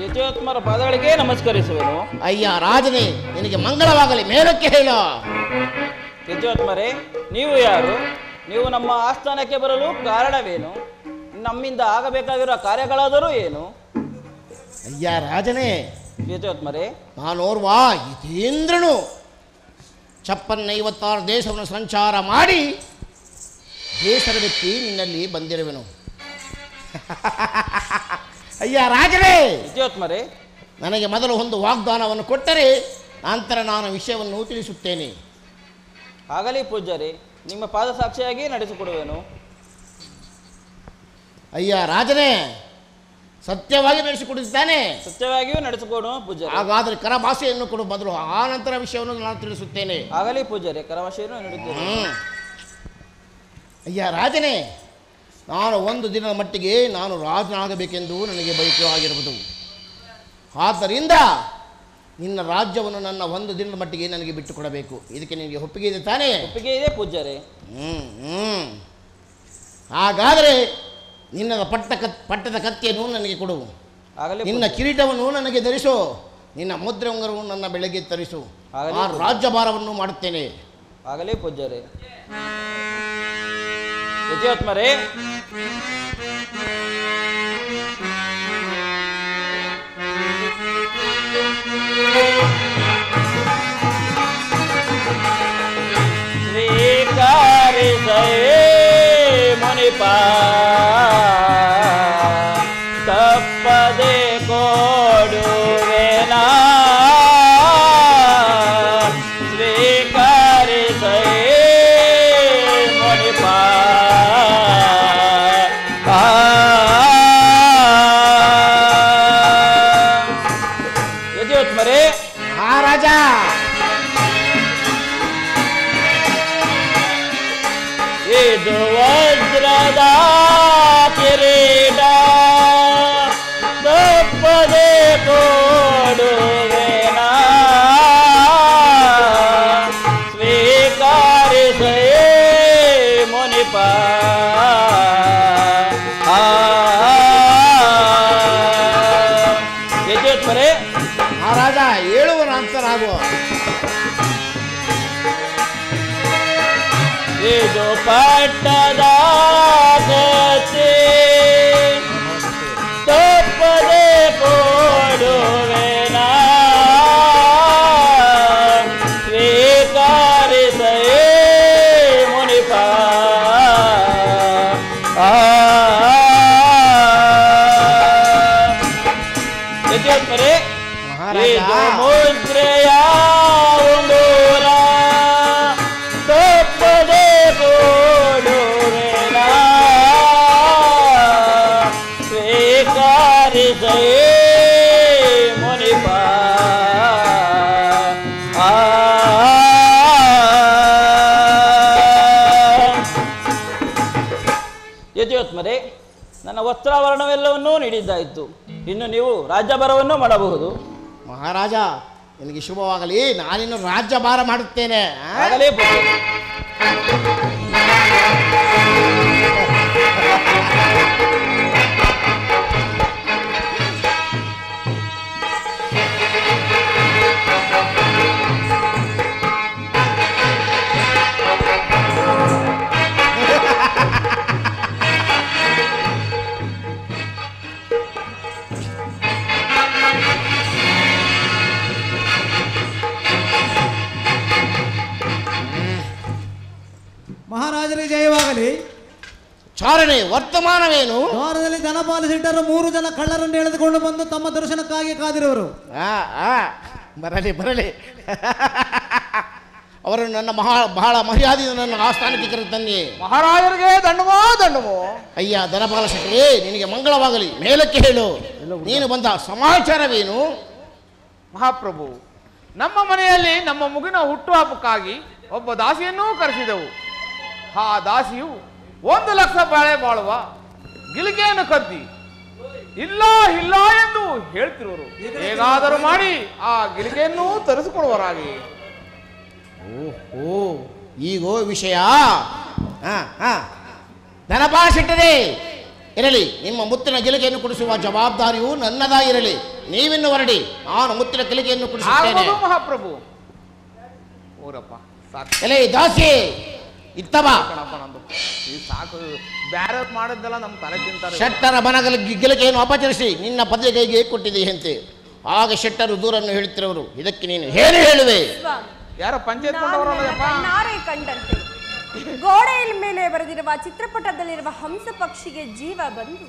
ಯತಿಯೋತ್ಮರ ಪಾದಗಳಿಗೆ ನಮಸ್ಕರಿಸುವೆನು. ಅಯ್ಯ ರಾಜನೇ, ನಿನಗೆ ಮಂಗಳವಾಗಲಿ, ಮೇಲಕ್ಕೆ ಹೇಳು. ಯಜಮಾನರೇ, ನೀವು ಯಾರು? ನೀವು ನಮ್ಮ ಆಸ್ಥಾನಕ್ಕೆ ಬರಲು ಕಾರಣವೇನು? ನಮ್ಮಿಂದ ಆಗಬೇಕಾಗಿರುವ ಕಾರ್ಯಗಳಾದರೂ ಏನು? ಅಯ್ಯ ರಾಜನೇ, ಯಜಮಾನರೇ, ನಾನೋರ್ವ ಯತೀಂದ್ರನು 56 ದೇಶವನ್ನು ಸಂಚಾರ ಮಾಡಿ ಬೇಸರವೆತ್ತಿ ನಿನ್ನಲ್ಲಿ ಬಂದಿರುವೆನು. ಅಯ್ಯ ರಾಜನೇ, ಯಜಮಾನರೇ, ನನಗೆ ಮೊದಲು ಒಂದು ವಾಗ್ದಾನವನ್ನು ಕೊಟ್ಟರೆ ನಂತರ ನಾನು ವಿಷಯವನ್ನು ತಿಳಿಸುತ್ತೇನೆ. ಆಗಲಿ ಪೂಜ್ಯರೇ, ನಿಮ್ಮ ಪಾದ ಸಾಕ್ಷಿಯಾಗಿ ನಡೆಸಿಕೊಡುವೆನು. ಅಯ್ಯ ರಾಜನೇ, ಸತ್ಯವಾಗಿ ನಡೆಸಿಕೊಡುತ್ತಾನೆ. ಸತ್ಯವಾಗಿಯೂ ನಡೆಸಿಕೊಡು ಪೂಜ್ಯರೇ. ಹಾಗಾದರೆ ಕರಭಾಷೆಯನ್ನು ಕೊಡು ಮೊದಲು, ಆ ನಂತರ ವಿಷಯವನ್ನು ನಾನು ತಿಳಿಸುತ್ತೇನೆ. ಆಗಲಿ ಪೂಜ್ಯರೇ, ಕರಭಾಷೆಯನ್ನು ನೀಡುತ್ತೇನೆ. ಅಯ್ಯ ರಾಜನೇ, ನಾನು ಒಂದು ದಿನದ ಮಟ್ಟಿಗೆ ನಾನು ರಾಜನಾಗಬೇಕೆಂದು ನನಗೆ ಬಯಕೆಯಾಗಿರುವುದು. ಆದ್ದರಿಂದ ನಿನ್ನ ರಾಜ್ಯವನ್ನು ನನ್ನ ಒಂದು ದಿನದ ಮಟ್ಟಿಗೆ ನನಗೆ ಬಿಟ್ಟು ಕೊಡಬೇಕು. ಇದಕ್ಕೆ ನಿನಗೆ ಒಪ್ಪಿಗೆ ಇದೆ ತಾನೇ? ಒಪ್ಪಿಗೆ ಇದೆ ಪೂಜ್ಯರೇ. ಹಾಗಾದರೆ ನಿನ್ನ ಪಟ್ಟದ ಕತ್ತಿಯನ್ನು ನನಗೆ ಕೊಡು. ಆಗಲಿ. ನಿನ್ನ ಕಿರೀಟವನ್ನು ನನಗೆ ಧರಿಸು. ನಿನ್ನ ಮುದ್ರೆ ಉಂಗುರವನ್ನು ನನ್ನ ಬೆಳಗ್ಗೆ ತರಿಸು. ಆಗಲಿ. ನಾನು ರಾಜ್ಯಭಾರವನ್ನು ಮಾಡುತ್ತೇನೆ. ಆಗಲಿ ಪೂಜ್ಯರೇ. ಯಜಮಾನರೇ, ಸ್ವೀಕರಿಸೇ ಮುನಿಪ ತಪ್ಪದೆ ಕೊಡುವೆನಾ. ಸ್ವೀಕರಿಸೇ ಮುನಿಪ ಯಜಮಾನರೇ. ಮಹಾರಾಜ, ಇದು ವಜ್ರದ ಕಿರೀಟ ತಪ್ಪದೆ ಕೊಡುವೆನಾ. ಸ್ವೀಕರಿಸೇ ಮುನಿಪ ಯಜಮಾನರೇ. ಮಹಾರಾಜ, ಹೇಳುವ ನಂತರಾಗುವ. ಇದು ಪಟ್ಟದ ಕತ್ತಿ ತಪ್ಪದೆ ಕೊಡುವೆನಾ. ಸ್ವೀಕರಿಸೇ ಮುನಿಪ ಯಜಮಾನರೇ. ಇದು ಮುದ್ರೆಯ ಉಂಗುರ ತಪ್ಪದೆ ಕೊಡುವೆನಾ. ಸ್ವೀಕರಿಸೇ ಮುನಿಪ ಯಜಮಾನರೇ, ನನ್ನ ವಸ್ತ್ರಾಭರಣವೆಲ್ಲವನ್ನೂ ನೀಡಿದ್ದಾಯಿತು. ಇನ್ನು ನೀವು ರಾಜ್ಯಭಾರವನ್ನು ಮಾಡಬಹುದು. ಮಹಾರಾಜ, ನಿನಗೆ ಶುಭವಾಗಲಿ. ನಾನಿನ್ನು ರಾಜ್ಯಭಾರ ಮಾಡುತ್ತೇನೆ. ಆಗಲೇ ಮಹಾರಾಜರಿಗೆ ಜಯವಾಗಲಿ. ಚಾರಣೆ ವರ್ತಮಾನವೇನು? ದ್ವಾರದಲ್ಲಿ ದನಪಾಲಿಸಿಟ್ಟರು 3 ಜನ ಕಳ್ಳರನ್ನು ಎಳೆದುಕೊಂಡು ಬಂದು ತಮ್ಮ ದರ್ಶನಕ್ಕಾಗಿ ಕಾದಿರುವರು. ಬರಲಿ ಬರಲಿ. ಅವರು ನನ್ನ ಬಹಳ ಮರ್ಯಾದೆಯಿಂದ ನನ್ನ ಆಸ್ಥಾನಕ್ಕೆ ಕರೆತನ್ನಿ. ಮಹಾರಾಜರಿಗೆ ದಂಡವೋ ದಂಡವೋ. ಅಯ್ಯ ದನಪಾಲ ಶೆಟ್ಟಿ, ನಿನಗೆ ಮಂಗಳವಾಗಲಿ. ಮೇಲಕ್ಕೆ ಹೇಳು, ನೀನು ಬಂದ ಸಮಾಚಾರವೇನು? ಮಹಾಪ್ರಭು, ನಮ್ಮ ಮನೆಯಲ್ಲಿ ನಮ್ಮ ಮಗುವಿನ ಹುಟ್ಟುಹಬ್ಬಕ್ಕಾಗಿ ಒಬ್ಬ ದಾಸಿಯನ್ನೂ ಕರೆಸಿದೆವು. ಆ ದಾಸಿಯು 1 ಲಕ್ಷ ಬಾಳೆ ಬಾಳುವ ಗಿಲಿಕೆಯನ್ನು ಕದ್ದಿ ಇಲ್ಲ ಇಲ್ಲ ಎಂದು ಹೇಳ್ತಿರುವರು. ಹೇಗಾದರೂ ಮಾಡಿ ಆ ಗಿಲಿಕೆಯನ್ನು ತರಿಸಿಕೊಡುವರಾಗಿ. ಓಹೋ, ಈಗೋ ವಿಷಯ. ದನಪಾಲ ಶೆಟ್ಟರೇ, ಇರಲಿ, ನಿಮ್ಮ ಮುತ್ತಿನ ಗಿಲಿಕೆಯನ್ನು ಕೊಡಿಸುವ ಜವಾಬ್ದಾರಿಯು ನನ್ನದಾಗಿರಲಿ. ನೀವಿನ್ನು ಹೊರಡಿ. ನಾನು ಮುತ್ತಿನ ಕಲಿಗೆಯನ್ನು ಕುಡಿಸುತ್ತೇನೆ. ಆಗುವುದು ಮಹಾಪ್ರಭು. ಓರಪ್ಪ ಸಾಕು. ಎಲೆ ದಾಸಿ ಇತ್ತವ ಕಣಪ್ಪ ನಂದು. ಈ ಸಾಕು ಬ್ಯಾರೆ ಮಾಡಿದ್ದೆಲ್ಲ ನಮ್ಮ ತಲೆ ತಿಂತಾರೆ. ಶೆಟ್ಟರ ಮನಗಲ ಗಿಲಕೆಯನ್ನು ಅಪಚರಿಸಿ ನಿನ್ನ ಪದವಿ ಕೈಗೆ ಕೊಟ್ಟಿದೆಯಂತೆ. ಆಗ ಶೆಟ್ಟರು ದೂರನ್ನು ಹೇಳುತ್ತಿರುವರು. ಇದಕ್ಕೆ ನೀನು ಏನು ಹೇಳುವೆ? ಸ್ವಾಮಿ, ಯಾರೋ ಪಂಚಾಯತ್ ನಾನು ನನ್ನ ಕಣ್ಣಾರೆ ಕಂಡಂತೆ ಗೋಡೆಯ ಮೇಲೆ ಬರೆದಿರುವ ಚಿತ್ರಪಟದಲ್ಲಿರುವ ಹಂಸ ಪಕ್ಷಿಗೆ ಜೀವ ಬಂದು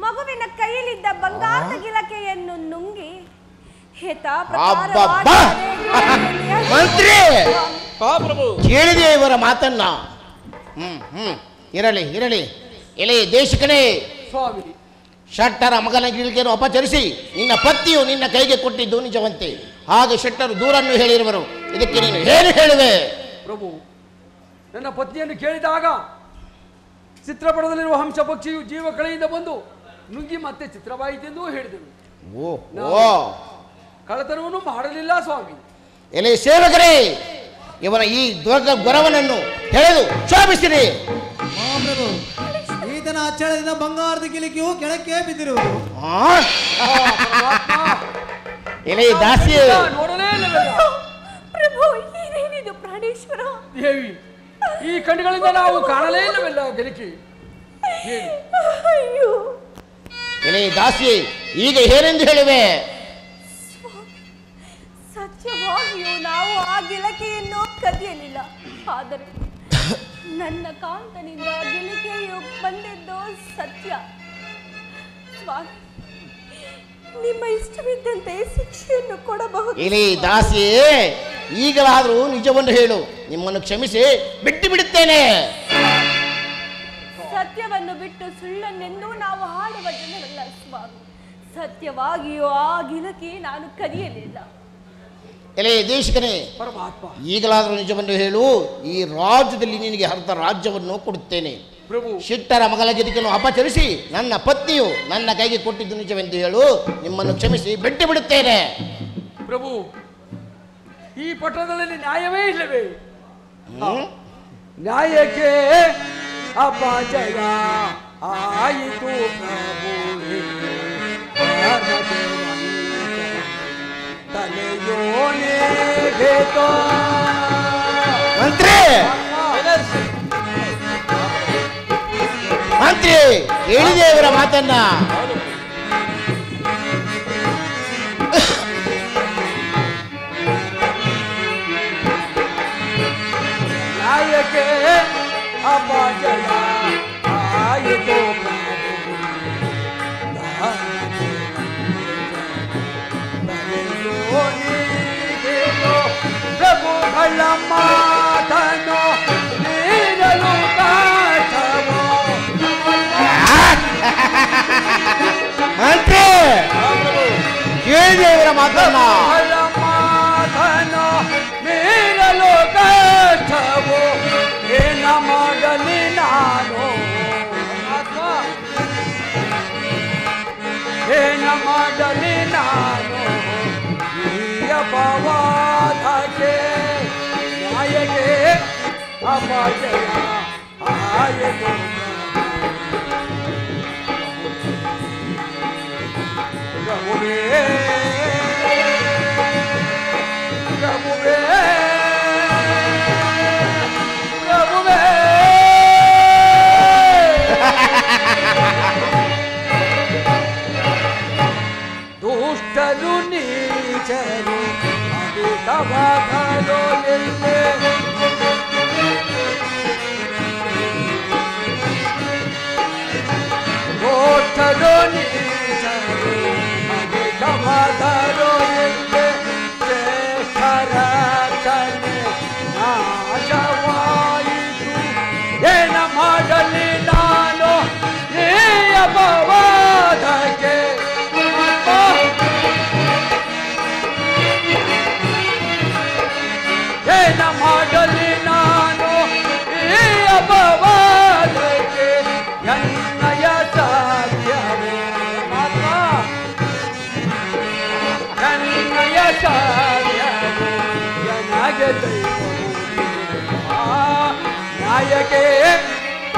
ಮಗುವಿನ ಕೈಯಲ್ಲಿದ್ದ ಬಂಗಾರದ ಗಿಲಕೆಯನ್ನು ನುಂಗಿ ಮಂತ್ರಿ ಪ್ರಭು ಕೇಳಿದೆ ಇವರ ಮಾತನ್ನ. ಇರಲಿ ಇರಲಿ. ಎಲೆ ದೇಶಕನೇ, ಸ್ವಾಮಿ, ಶೆಟ್ಟರ ಮಗನ ಗಿಳಿಕೆಯನ್ನು ಅಪಚರಿಸಿ ನಿನ್ನ ಪತ್ತಿಯು ನಿನ್ನ ಕೈಗೆ ಕೊಟ್ಟಿದ್ದು ನಿಜವಂತೆ. ಹಾಗೆ ಶೆಟ್ಟರು ದೂರನ್ನು ಹೇಳಿರುವರು. ಇದಕ್ಕೆ ನೀನು ಏನು ಹೇಳುವೆ? ಪ್ರಭು, ನನ್ನ ಪತ್ನಿಯನ್ನು ಕೇಳಿದಾಗ ಚಿತ್ರಪಟದಲ್ಲಿರುವ ಹಂಸ ಪಕ್ಷಿಯು ಜೀವ ಕಳೆಯಿಂದ ಬಂದು ನುಗ್ಗಿ ಮತ್ತೆ ಚಿತ್ರವಾಯಿತೆಂದು ಹೇಳಿದರು. ಓ ಕಳ್ಳತನವನ್ನು ಮಾಡಲಿಲ್ಲ ಸ್ವಾಮಿ. ಎಲೆ ಸೇವಕರೇ, ಇವನ ಈ ದೊಡ್ಡ ಗೊರವನನ್ನು ಎಳೆದು ಕ್ಷೋಭಿಸಿರಿ. ಮಹಾಪ್ರಭು, ಈತನ ಅಚ್ಚಳದಿಂದ ಬಂಗಾರದ ಗಿಲಿಕೆಯು ಕೆಳಕ್ಕೆ ಬಿದ್ದಿರುವುದು. ಎಲೆ ದಾಸಿ, ನೋಡಲೇ ಇಲ್ಲವಲ್ಲ ಪ್ರಭು, ಏನೇನಿದು ಪ್ರಾಣೇಶ್ವರ? ದೇವಿ, ಈ ಕಣ್ಣುಗಳಿಂದ ನಾವು ಕಾಣಲೇ ಇಲ್ಲವಲ್ಲ ಗಿಲಿಕೆ. ಅಯ್ಯೋ, ಎಲೆ ದಾಸಿ, ಈಗ ಏನೆಂದು ಹೇಳುವೆ? ಸತ್ಯವಾಗಿಯೂ ನಾವು ಆ ಗಿಲಕೆಯನ್ನು ಕದಿಯಲಿಲ್ಲ. ಆದರೆ ನನ್ನ ಕಾಂತನಿಂದ ಗಿಲಿಕೆಯು ಬಂದಿದ್ದು ಸತ್ಯ. ಸ್ವಾಮಿ, ನಿಮ್ಮ ಇಷ್ಟವಿದ್ದಂತೆ ಶಿಕ್ಷೆಯನ್ನು ಕೊಡಬಹುದು. ಎಲೆ ದಾಸಿ, ಈಗಲಾದರೂ ನಿಜವನ್ನು ಹೇಳು. ನಿಮ್ಮನ್ನು ಕ್ಷಮಿಸಿ ಬಿಟ್ಟು ಬಿಡುತ್ತೇನೆ. ಸತ್ಯವನ್ನು ಬಿಟ್ಟು ಸುಳ್ಳನ್ನೆಂದೂ ನಾವು ಹಾಡುವ ಜನರಲ್ಲ ಸ್ವಾಮಿ. ಸತ್ಯವಾಗಿಯೂ ಆ ಗಿಲಕೆ ನಾನು ಕದಿಯಲಿಲ್ಲ. ಎಲೆ ದೇಶಕನೇ, ಪರಮಾತ್ಮ, ಈಗಲಾದರೂ ನಿಜವನ್ನು ಹೇಳು. ಈ ರಾಜ್ಯದಲ್ಲಿ ನಿನಗೆ ಅರ್ಧ ರಾಜ್ಯವನ್ನು ಕೊಡುತ್ತೇನೆ. ಪ್ರಭು, ಶೆಟ್ಟರ ಮಗಳ ಗಿರಿಕೆಯನ್ನು ಅಪಚರಿಸಿ ನನ್ನ ಪತ್ನಿಯು ನನ್ನ ಕೈಗೆ ಕೊಟ್ಟಿದ್ದು ನಿಜವೆಂದು ಹೇಳು. ನಿಮ್ಮನ್ನು ಕ್ಷಮಿಸಿ ಬಿಟ್ಟು ಬಿಡುತ್ತೇನೆ. ಪ್ರಭು, ಈ ಪಟ್ಟಣದಲ್ಲಿ ನ್ಯಾಯವೇ ಇಲ್ಲವೇ? ನ್ಯಾಯಕ್ಕೆ ಅಪಜಯ ಆಯಿತು ಪ್ರಭುವೇ. ತಲೆಯೋನೆಗೆತೋ ಮಂತ್ರಿ, ಮಂತ್ರಿ ಹೇಳಿದೆ ಇವರ ಮಾತನ್ನ. ನ್ಯಾಯಕ್ಕೆ ಅಪಜಯ ಆಯಿತು ಪ್ರಭುಗಳ ಮಾತನ್ನು ನೀಡಲು ಕಾಚವೋ. ಮಂತ್ರಿ ಹೇಳಿದೆ ಇವರ ಮಾತನ್ನ. ಮಾತನ್ನು ನೀಡಲು ಕಾಚವೋ. ಏನ ಮಾಡಲಿ ನಾನು? ಏನ ಮಾಡಲಿ ನಾನು? ಈ ಅಪವಾದಕ್ಕೆ ನ್ಯಾಯಕ್ಕೆ ಅಪಜಯ ಆಯಿತು. ಪ್ರಭುವೇ, ಪ್ರಭುವೇ, ಪ್ರಭುವೇ. ದುಷ್ಟರು ನೀಚರು ಅಧಿಕವಾದರೋ ಎಲ್ಲೇ. ದುಷ್ಟರು ನೀಚರು ಅಧಿಕವಾದರೋ ಎಲ್ಲೇ. ಶ್ರೇಷ್ಠರ ರಕ್ಷಣೆ ನಾಶವಾಯಿತು. ಏನ ಮಾಡಲಿ ನಾನು ಈ ಅಪವಾದಕ್ಕೆ? ಏನ ಮಾಡಲಿ ನಾನು ಈ ಅಪವಾದಕ್ಕೆ? ಎನ್ನಯ ಸಾಧ್ಯವೇ ಮಾತ? ಎನ್ನಯ ಸಾಧ್ಯವೇ ನನಗೆ ದೈವವು ನ್ಯಾಯಕ್ಕೆ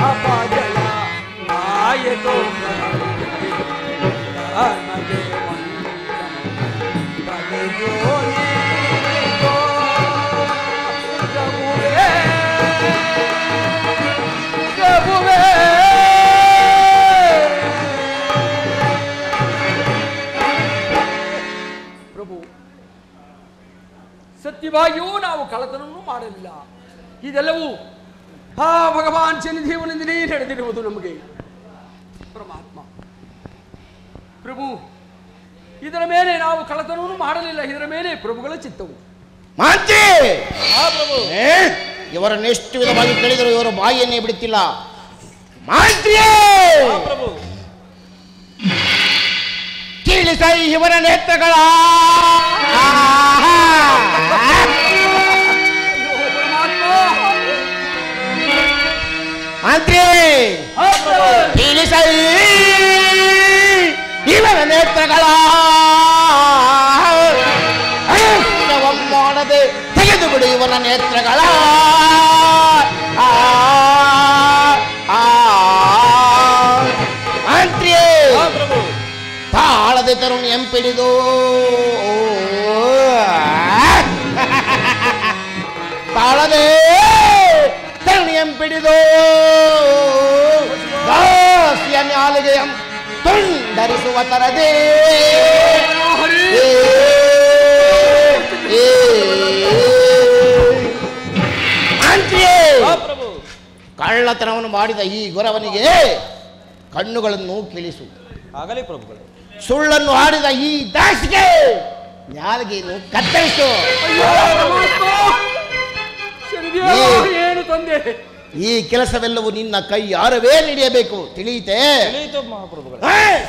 ಅಪಜಯ ಆಯಿತು. ನನಗೆ ವಂದನೆ. ಸತ್ಯವಾಗಿಯೂ ನಾವು ಕಳ್ಳತನವನ್ನು ಮಾಡಲಿಲ್ಲ. ಇದೆಲ್ಲವೂ ಆ ಭಗವಾನ್ ಶನಿದೇವನಿಂದಲೇ ನಡೆದಿರುವುದು. ನಮಗೆ ಪರಮಾತ್ಮ ಪ್ರಭು ಇದರ ಮೇಲೆ ನಾವು ಕಳ್ಳತನವನ್ನು ಮಾಡಲಿಲ್ಲ. ಇದರ ಮೇಲೆ ಪ್ರಭುಗಳ ಚಿತ್ತವು. ಮಾಂತ್ರಿ ಪ್ರಭು. ಇವರನ್ನು ಎಷ್ಟು ವಿಧವಾಗಿ ಕೇಳಿದರು ಇವರು ಬಾಯಿಯನ್ನೇ ಬಿಡುತ್ತಿಲ್ಲ. ಮಾಂತ್ರಿ ಪ್ರಭು. ಕೀಳಿಸೈ ಇವರ ನೇತ್ರಗಳ ಮಂತ್ರಿ ಕೀಳಿಸೈ ಇವರ ನೇತ್ರಗಳ ಮಾಡದೆ ತೆಗೆದು ಬಿಡು ಇವನ ನೇತ್ರಗಳ. ಮಂತ್ರಿ ತಾಳದೆ ತರುಣ್ ಎಂಪಿಡಿದು ತಾಳದೆ ತರುಣ್ ಎಂಪಿಡಿದು ನಾಲಿಗೆ ತುಂಡರಿಸುವ ತರದೇ ಕಳ್ಳತನವನ್ನು ಮಾಡಿದ ಈ ಗೊರವನಿಗೆ ಕಣ್ಣುಗಳನ್ನು ಕೀಳಿಸು. ಆಗಲಿ ಪ್ರಭುಗಳೇ. ಸುಳ್ಳನ್ನು ಆಡಿದ ಈ ದಾಸಿಗೆ ನಾಲಿಗೆಯನ್ನು ಕತ್ತರಿಸು. ಏನು ತಂದೆ? ಈ ಕೆಲಸವೆಲ್ಲವೂ ನಿನ್ನ ಕೈ ಯಾರವೇ ನಡೆಯಬೇಕು. ತಿಳಿಯಿತೆ? ತಿಳಿಯಿತು ಮಹಾಪ್ರಭುಗಳೇ.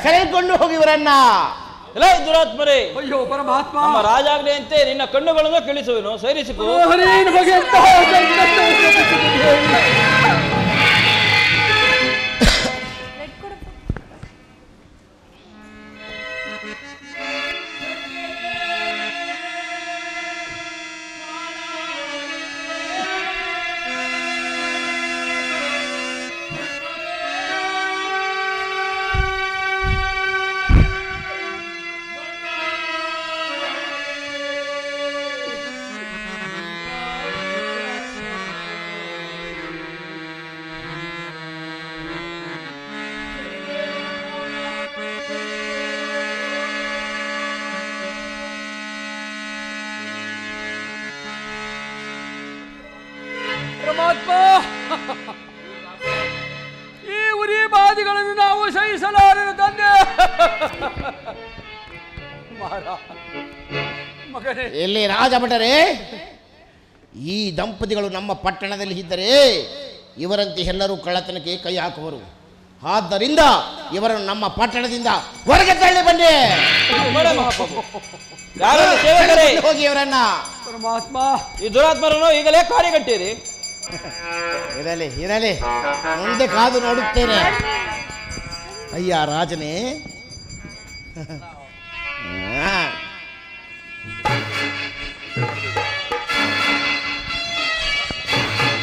ಸೆಳೆದುಕೊಂಡು ಹೋಗಿವರನ್ನ. ದುರಾತ್ಮರೇ, ಅಯ್ಯೋ ಪರಮಾತ್ಮ, ನಮ್ಮ ರಾಜಾಜ್ಞೆಯಂತೆ ನಿನ್ನ ಕಣ್ಣುಗಳನ್ನು ಕಿಳಿಸುವೆನು, ಸೇರಿಸಿಕೊ. ಪರಮಾತ್ಮ, ಈ ಉರಿ ಬಾಧೆಗಳನ್ನು ನಾವು ಸಹಿಸಲಾರೆನು ತಂದೆ. ಮಗನೇ, ಎಲ್ಲಿ ರಾಜಭಟರೇ, ಈ ದಂಪತಿಗಳು ನಮ್ಮ ಪಟ್ಟಣದಲ್ಲಿ ಇದ್ದರೆ ಇವರಂತೆ ಎಲ್ಲರೂ ಕಳ್ಳತನಕ್ಕೆ ಕೈ ಹಾಕುವರು. ಆದ್ದರಿಂದ ಇವರನ್ನು ನಮ್ಮ ಪಟ್ಟಣದಿಂದ ಹೊರಗೆ ತಳ್ಳಿ ಬನ್ನಿ. ಹೋಗಿ ಇವರನ್ನ. ಪರಮಾತ್ಮ, ಈ ದುರಾತ್ಮರನ್ನು ಈಗಲೇ ಕಾರ್ಯಗಟ್ಟಿರಿ. ಇರಲಿ ಇರಲಿ, ಮುಂದೆ ಕಾದು ನೋಡುತ್ತೇನೆ. ಅಯ್ಯ ರಾಜನೇ,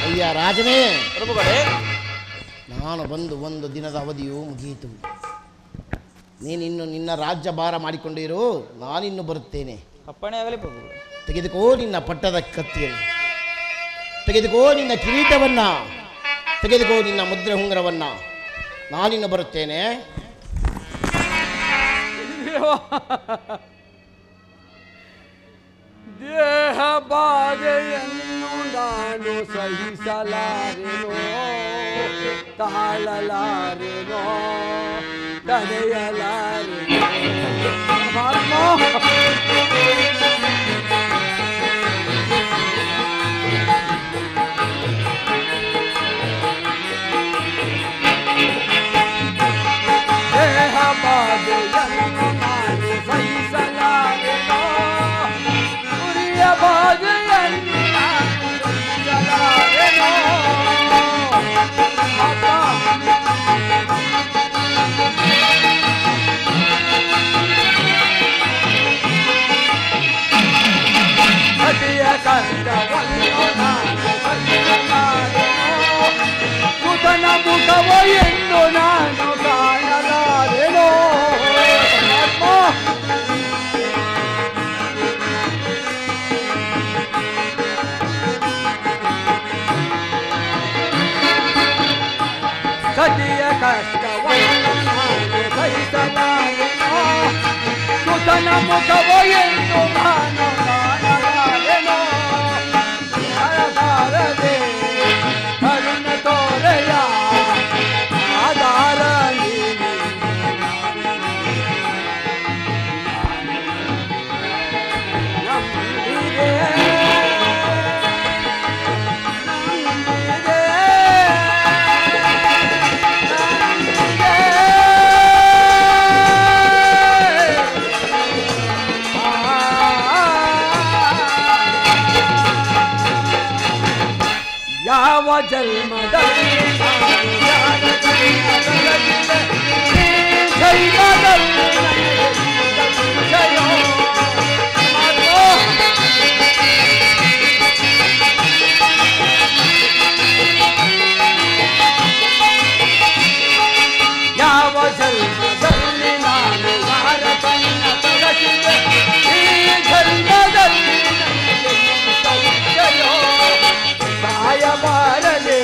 ಅಯ್ಯ ರಾಜನೇ, ಪ್ರಭುಗಳೇ, ನಾನು ಬಂದು ಒಂದು ದಿನದ ಅವಧಿಯು ಮುಗಿಯಿತು. ನೀನಿನ್ನು ನಿನ್ನ ರಾಜ್ಯ ಭಾರ ಮಾಡಿಕೊಂಡಿರು, ನಾನಿನ್ನು ಬರುತ್ತೇನೆ. ಅಪ್ಪಣೆ ಆಗಲಿ ಪ್ರಭುಗಳು. ತೆಗೆದುಕೋ ನಿನ್ನ ಪಟ್ಟದ ಕತ್ತಿಯನ್ನು, ತೆಗೆದುಕೋ ನಿನ್ನ ಕಿರೀಟವನ್ನ, ತೆಗೆದುಕೋ ನಿನ್ನ ಮುದ್ರೆ ಉಂಗುರವನ್ನ, ನಾನಿನ್ನು ಬರುತ್ತೇನೆ. ದೇಹ ಬಾಧೆಯನ್ನು ನಾನು ಸಹಿಸಲಾರೆನೋ, ತಾಳಲಾರೆನೋ, ತಡೆಯಲಾರೆನೋ. ದೇಹ ಬಾಧೆಯನ್ನು ನಾನು ಸಹಿಸಲಾರೆನೋ, ಉರಿಯ ಬಾಧೆಯನ್ನು ನಾನು ಸಹಿಸಲಾರೆನೋ. ಅತಿಯ ಕಷ್ಟವನ್ನು ನಾನು ಸಹಿಸಲಾರೆನೋ, ಸುತನ ಮುಖವ ಎಂದು ನಾನು ಕಾಣಲಾರೆನೋ. ಸತಿಯ ಕಷ್ಟವನ್ನು ನಾನು ಸಹಿಸಲಾರೆನೋ, ಸುತನ ಮುಖವ ಎಂದು ನಾನು ಕಾಣಲಾರೆನೋ. ಯಾವ ಜನ್ಮದಲ್ಲಿ ಯಾವ ಜನ್ಮದಲ್ಲಿ ನಾನು ಯಾರ ಕಣ್ಣ ತೊಡಗಿದೆ ಈ ಜನ್ಮದಲ್ಲಿ ಸಾಯಬಾರದೆ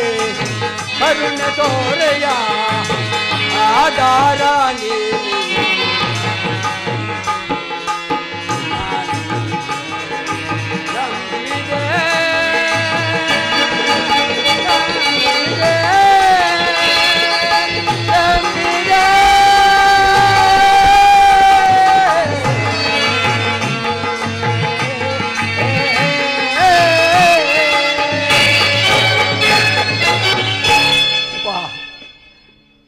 ಕರುಣೆ ತೋರೆಯ ಆಧಾರ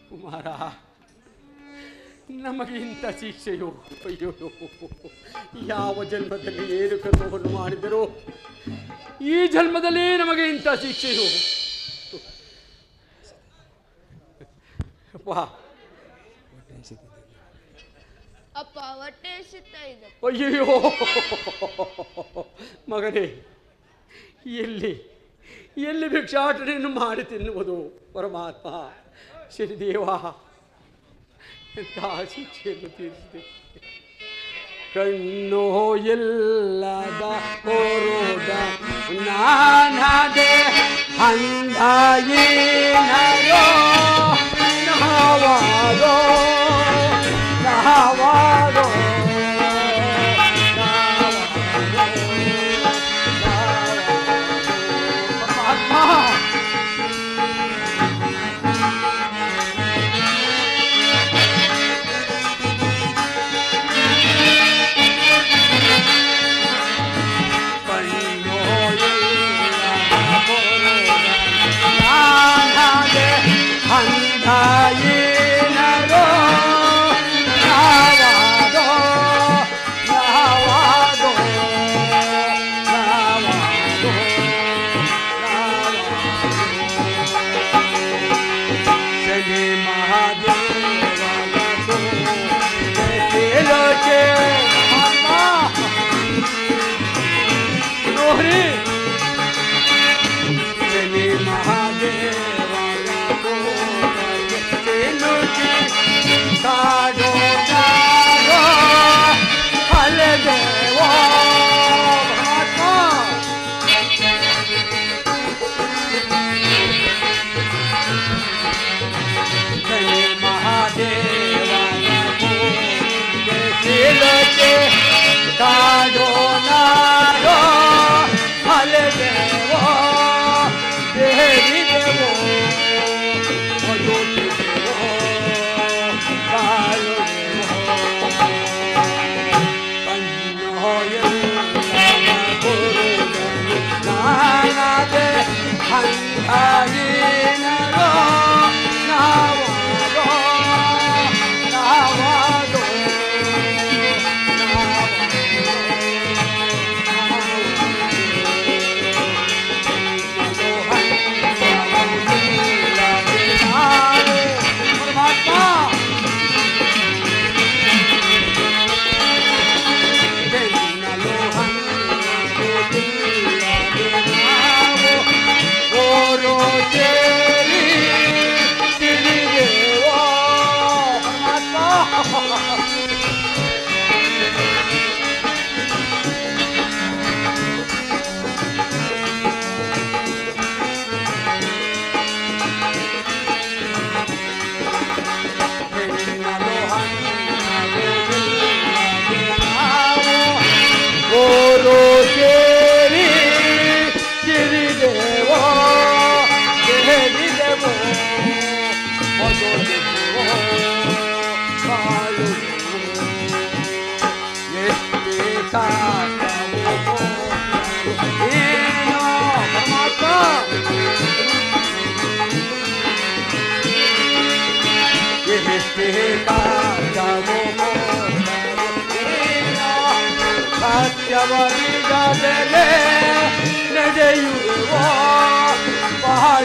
ಕುಮಾರ, ನಮಗೆ ಇಂಥ ಶಿಕ್ಷೆಯು ಅಯ್ಯೋ, ಯಾವ ಜನ್ಮದಲ್ಲಿ ಏನು ಕರ್ಮವನ್ನು ಮಾಡಿದರೂ ಈ ಜನ್ಮದಲ್ಲಿ ನಮಗೆ ಇಂಥ ಶಿಕ್ಷೆಯು. ಅಪ್ಪ ಹೊಟ್ಟೆ ಹಸಿತಾ ಇದೆ. ಅಯ್ಯೋ ಮಗನೇ, ಎಲ್ಲಿ ಎಲ್ಲಿ ಭಿಕ್ಷಾಟನೆಯನ್ನು ಮಾಡಿ ತಿನ್ನುವುದು ಪರಮಾತ್ಮ ಶ್ರೀದೇವ, ಎಂಥ ಶಿಕ್ಷೆಯನ್ನು ತೀರಿಸಿದೆ. ಕಣ್ಣು ಎಲ್ಲದ ಕೋರೋದ ನಾನದೆ ಅಂದಾಯಿನೋ ನಾವಾದೋ ನಾವಾದೋ ಸತ್ಯವನಿಗದಲೇ ನಡೆಯುವ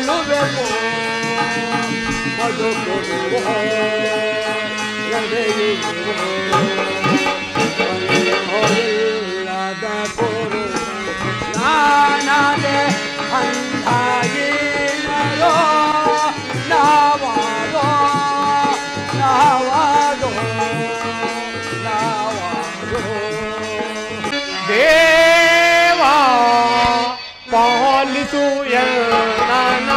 ಬಾಳುವೆವು ಬದುಕುವೆವು ಇಲ್ಲದ ಗುರು ನಾನದೆ ಅಂಧಾಗಿನೋ ನಾವಾದೋ ನಾವಾದೋ ನಾವಾದೋ ದೇವಾ ಪಾಲಿಸು ನನ್ನ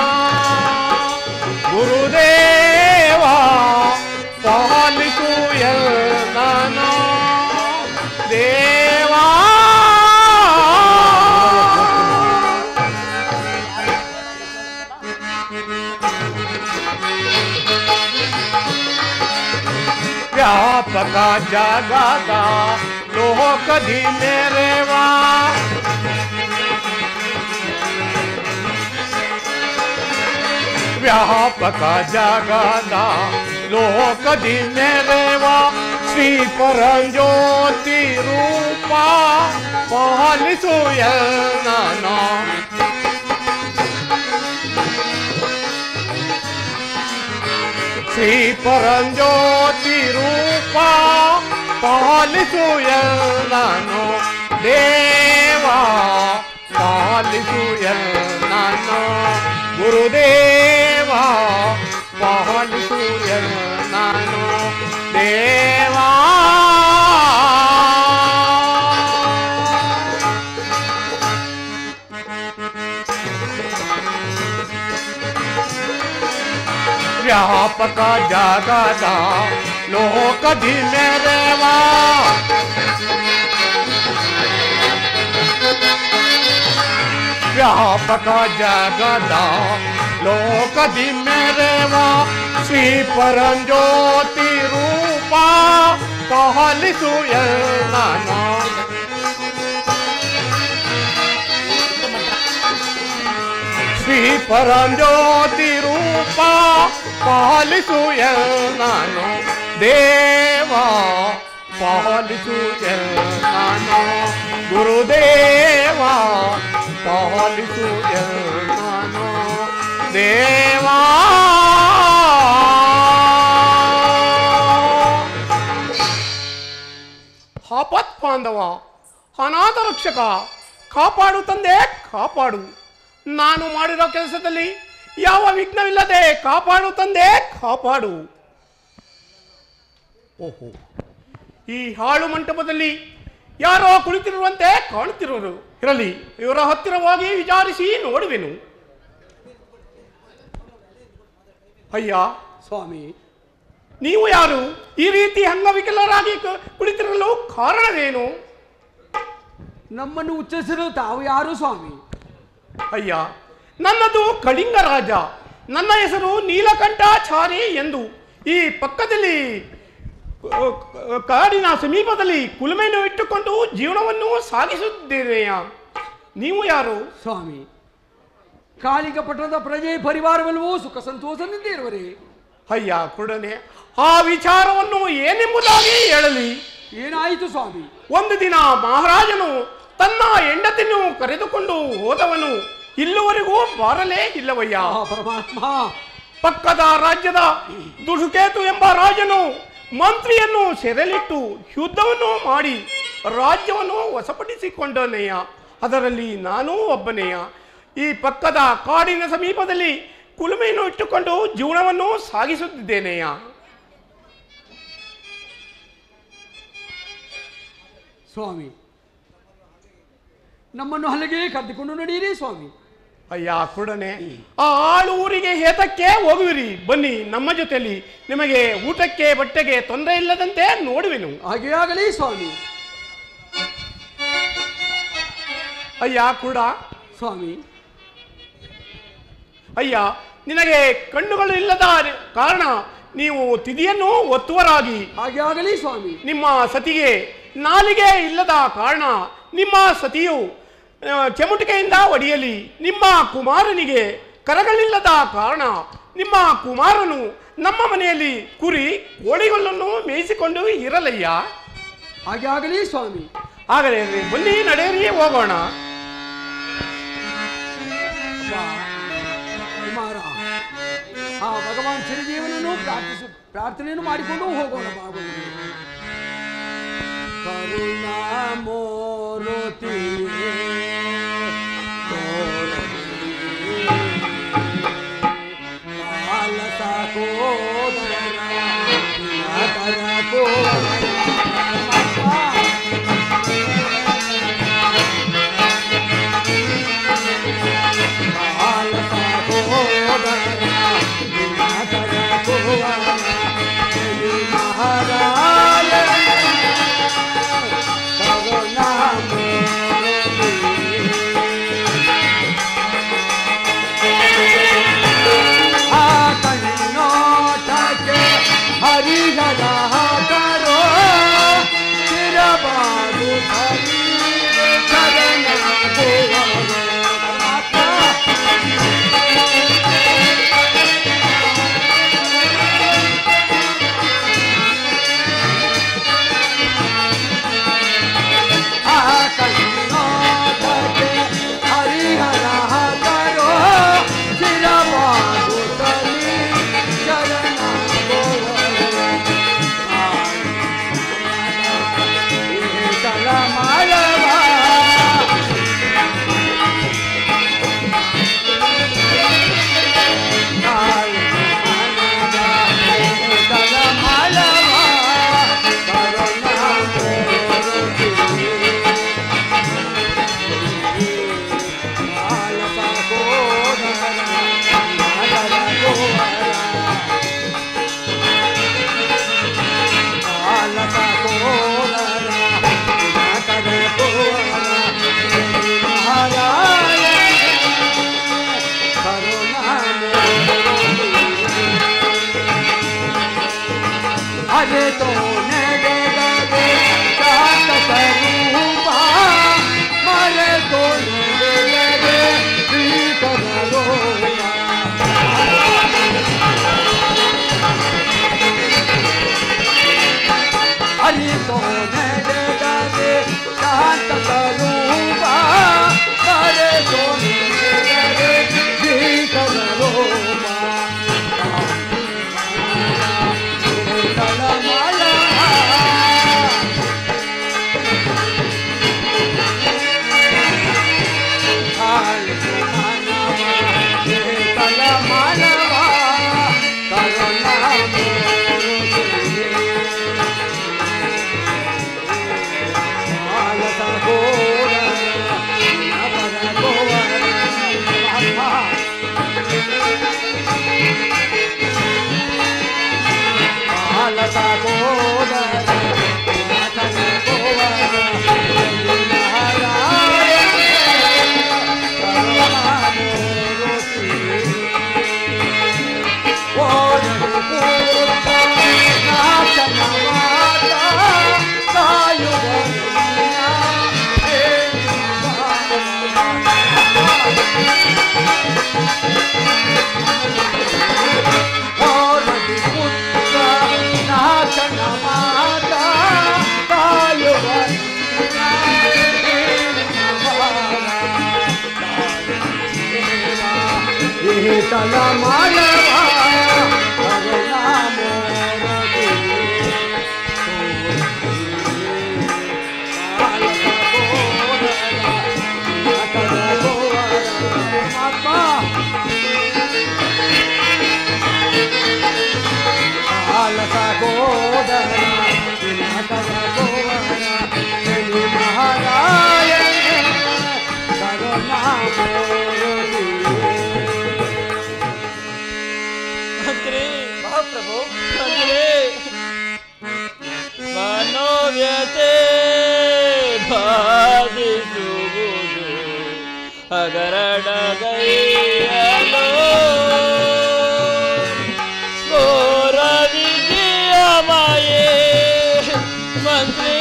ಗುರುದೇವ ಪಾಲಿಸು ನನ್ನ ದೇವಾ ವ್ಯಾಪಕ ಜಗದ ಲೋಕದಿ ಮೆರೆವಾ ವ್ಯಾಪಕ ಜಗದ ಲೋಕದಿ ಮೆರೆವಾ ಶ್ರೀ ಪರಂಜ್ಯೋತಿ ರೂಪ ಪಾಲಿಸು ನನ್ನ ಶ್ರೀ ಪರಂಜ್ಯೋತಿ ರೂಪ ಪಾಲಿಸು ನಾನು ದೇವ ಪಾಲಿಸು ನಾನು ಗುರುದೇವ ಪಾಲಿಸು ನಾನು ದೇವಾ ವ್ಯಾಪಕ ಜಗದ ಲೋಕದಿ ಮೆರೆವಾ ವ್ಯಾಪಕ ಜಗದ ಲೋಕದಿ ಮೆರೆವಾ ಶ್ರೀ ಪರಂಜ್ಯೋತಿ ರೂಪ ಪಾಲಿಸು ನಾನು ಶ್ರೀ ಪರಂಜ್ಯೋತಿ ರೂಪ ಪಾಲಿಸು ನಾನು ದೇವ ಪಾಲಿಸು ನಾನು ಗುರುದೇವ ಪಾಲಿಸು ನಾನು ದೇವಾ ಆಪತ್ ಬಾಂಧವ ಅನಾಥ ರಕ್ಷಕ ಕಾಪಾಡು ತಂದೆ ಕಾಪಾಡು ನಾನು ಮಾಡಿರೋ ಕೆಲಸದಲ್ಲಿ ಯಾವ ವಿಘ್ನವಿಲ್ಲದೆ ಕಾಪಾಡು ತಂದೆ ಕಾಪಾಡು. ಓಹೋ, ಈ ಹಾಳು ಮಂಟಪದಲ್ಲಿ ಯಾರೋ ಕುಳಿತಿರುವಂತೆ ಕಾಣುತ್ತಿರುವರು. ಇರಲಿ, ಇವರ ಹತ್ತಿರವಾಗಿ ವಿಚಾರಿಸಿ ನೋಡುವೆನು. ಅಯ್ಯ ಸ್ವಾಮಿ, ನೀವು ಯಾರು? ಈ ರೀತಿ ಅಂಗವಿಕಲರಾಗಿ ಕುಳಿತಿರಲು ಕಾರಣವೇನು? ನಮ್ಮನ್ನು ಉಚ್ಚರಿಸಲು ತಾವು ಯಾರು ಸ್ವಾಮಿ? ಅಯ್ಯ, ನನ್ನದು ಕಳಿಂಗ ರಾಜ. ನನ್ನ ಹೆಸರು ನೀಲಕಂಠಾಚಾರಿ ಎಂದು. ಈ ಪಕ್ಕದಲ್ಲಿ ಕಾಡಿನ ಸಮೀಪದಲ್ಲಿ ಕುಲುಮೆಯನ್ನು ಇಟ್ಟುಕೊಂಡು ಜೀವನವನ್ನು ಸಾಗಿಸುತ್ತಿದ್ದೇನೆಯ. ನೀವು ಯಾರು ಸ್ವಾಮಿ? ಕಾಳಿಂಗ ಪಟ್ಟಣದ ಪ್ರಜೆ ಪರಿವಾರವೆಲ್ಲವೂ ಸುಖ ಸಂತೋಷದಿಂದ ಇರುವರೇ. ಅಯ್ಯ ಕುಡನೆ, ಆ ವಿಚಾರವನ್ನು ಏನೆಂಬುದಾಗಿ ಹೇಳಲಿ? ಏನಾಯಿತು ಸ್ವಾಮಿ? ಒಂದು ದಿನ ಮಹಾರಾಜನು ತನ್ನ ಹೆಂಡತಿಯನ್ನು ಕರೆದುಕೊಂಡು ಹೋದವನು ಇಲ್ಲಿವರೆಗೂ ಬಾರಲೇ ಇಲ್ಲವಯ್ಯ. ಪರಮಾತ್ಮ, ಪಕ್ಕದ ರಾಜ್ಯದ ದುಷುಕೇತು ಎಂಬ ರಾಜನು ಮಂತ್ರಿಯನ್ನು ಸೆರೆಲಿಟ್ಟು ಯುದ್ಧವನ್ನು ಮಾಡಿ ರಾಜ್ಯವನ್ನು ವಶಪಡಿಸಿಕೊಂಡನೆಯ. ಅದರಲ್ಲಿ ನಾನೂ ಒಬ್ಬನೆಯ. ಈ ಪಕ್ಕದ ಕಾಡಿನ ಸಮೀಪದಲ್ಲಿ ಕುಲುಮೆಯನ್ನು ಇಟ್ಟುಕೊಂಡು ಜೀವನವನ್ನು ಸಾಗಿಸುತ್ತಿದ್ದೇನೆಯ. ಸ್ವಾಮಿ, ನಮ್ಮನ್ನು ಹಲಗೆ ಕರೆದುಕೊಂಡು ನಡೆಯಿರಿ ಸ್ವಾಮಿ. ಅಯ್ಯ ಕುಡನೆ, ಆ ಆಳು ಊರಿಗೆ ಏತಕ್ಕೆ ಹೋಗುವಿರಿ? ಬನ್ನಿ ನಮ್ಮ ಜೊತೆಯಲ್ಲಿ, ನಿಮಗೆ ಊಟಕ್ಕೆ ಬಟ್ಟೆಗೆ ತೊಂದರೆ ಇಲ್ಲದಂತೆ ನೋಡುವೆನು. ಹಾಗೆ ಆಗಲಿ ಸ್ವಾಮಿ. ಅಯ್ಯ ಕೂಡ ಸ್ವಾಮಿ, ಅಯ್ಯ ನಿನಗೆ ಕಣ್ಣುಗಳು ಇಲ್ಲದ ಕಾರಣ ನೀವು ತಿದಿಯನ್ನು ಒತ್ತುವರಾಗಿ, ಹಾಗೆ ಆಗಲಿ ಸ್ವಾಮಿ. ನಿಮ್ಮ ಸತಿಗೆ ನಾಲಿಗೆ ಇಲ್ಲದ ಕಾರಣ ನಿಮ್ಮ ಸತಿಯು ಚೆಮುಟಿಕೆಯಿಂದ ಒಡೆಯಲಿ. ನಿಮ್ಮ ಕುಮಾರನಿಗೆ ಕರಗಳಿಲ್ಲದ ಕಾರಣ ನಿಮ್ಮ ಕುಮಾರನು ನಮ್ಮ ಮನೆಯಲ್ಲಿ ಕುರಿ ಕೋಳಿಗಳನ್ನು ಮೇಯಿಸಿಕೊಂಡು ಇರಲಯ್ಯ. ಹಾಗೆ ಆಗಲಿ ಸ್ವಾಮಿ. ಆಗಲೇ ಬನ್ನಿ ನಡೆಯರಿ ಹೋಗೋಣ. ಕುಮಾರ, ಆ ಭಗವಾನ್ ಚಿರಂಜೀವನನ್ನು ಪ್ರಾರ್ಥನೆಯನ್ನು ಮಾಡಿಕೊಂಡು ಹೋಗೋಣ. ಬಾಗುವುದು ಕರುಣಾಮೂರ್ತಿ ಮನೋವ್ಯತೆ ಬಾಧಿಸುವುದು ಹಗರಣಗೈಯಲೋ ಘೋರ ವಿಜಯ ಮಾಯೆ ಮಂತ್ರಿ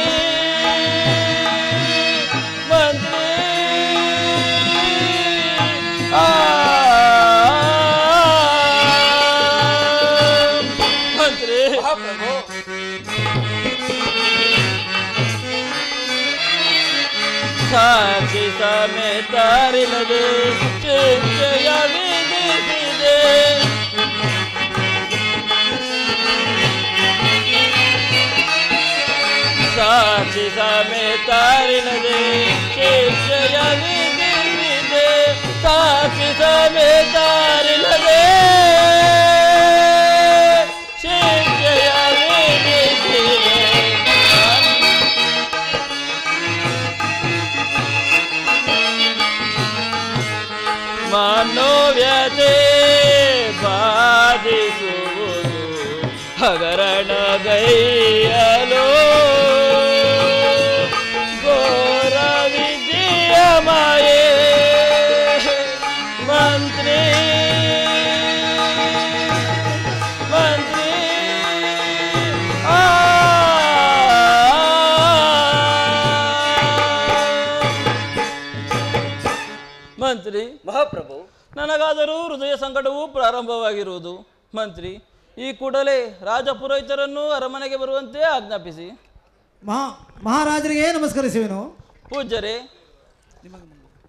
ಮಂತ್ರಿ ಮಂತ್ರಿ ಸಾಕ್ಷಿ ಸಮೇತರಿಲ್ಲದೆ ಶಿಕ್ಷೆಯ ವಿಧಿಸಿದೆ ಸಮೇತಾರಿನದೆ ಶಿಕ್ಷೆಯ ವಿಧಿಸಿದೆ ಸಾಕ್ಷಿ ಸಮೇತಾರಿನದೆ ಶಿಕ್ಷೆಯ ವಿಧಿಸಿದೆ ಮನೋವ್ಯತೆ ಬಾಧಿಸುವುದು ಹಗರಣ ಗೈಯಲು ಘೋರ ವಿದ್ಯೆಯ ಮಾಯೆ ಮಂತ್ರಿ ಮಂತ್ರಿ ಮಂತ್ರಿ ಮಹಾಪ್ರಭು, ನನಗಾದರೂ ಹೃದಯ ಸಂಕಟವು ಪ್ರಾರಂಭವಾಗಿರುವುದು. ಮಂತ್ರಿ, ಈ ಕೂಡಲೇ ರಾಜಪುರೋಹಿತರನ್ನು ಅರಮನೆಗೆ ಬರುವಂತೆ ಆಜ್ಞಾಪಿಸಿ. ಮಹಾರಾಜರಿಗೆ ನಮಸ್ಕರಿಸುವೆನು.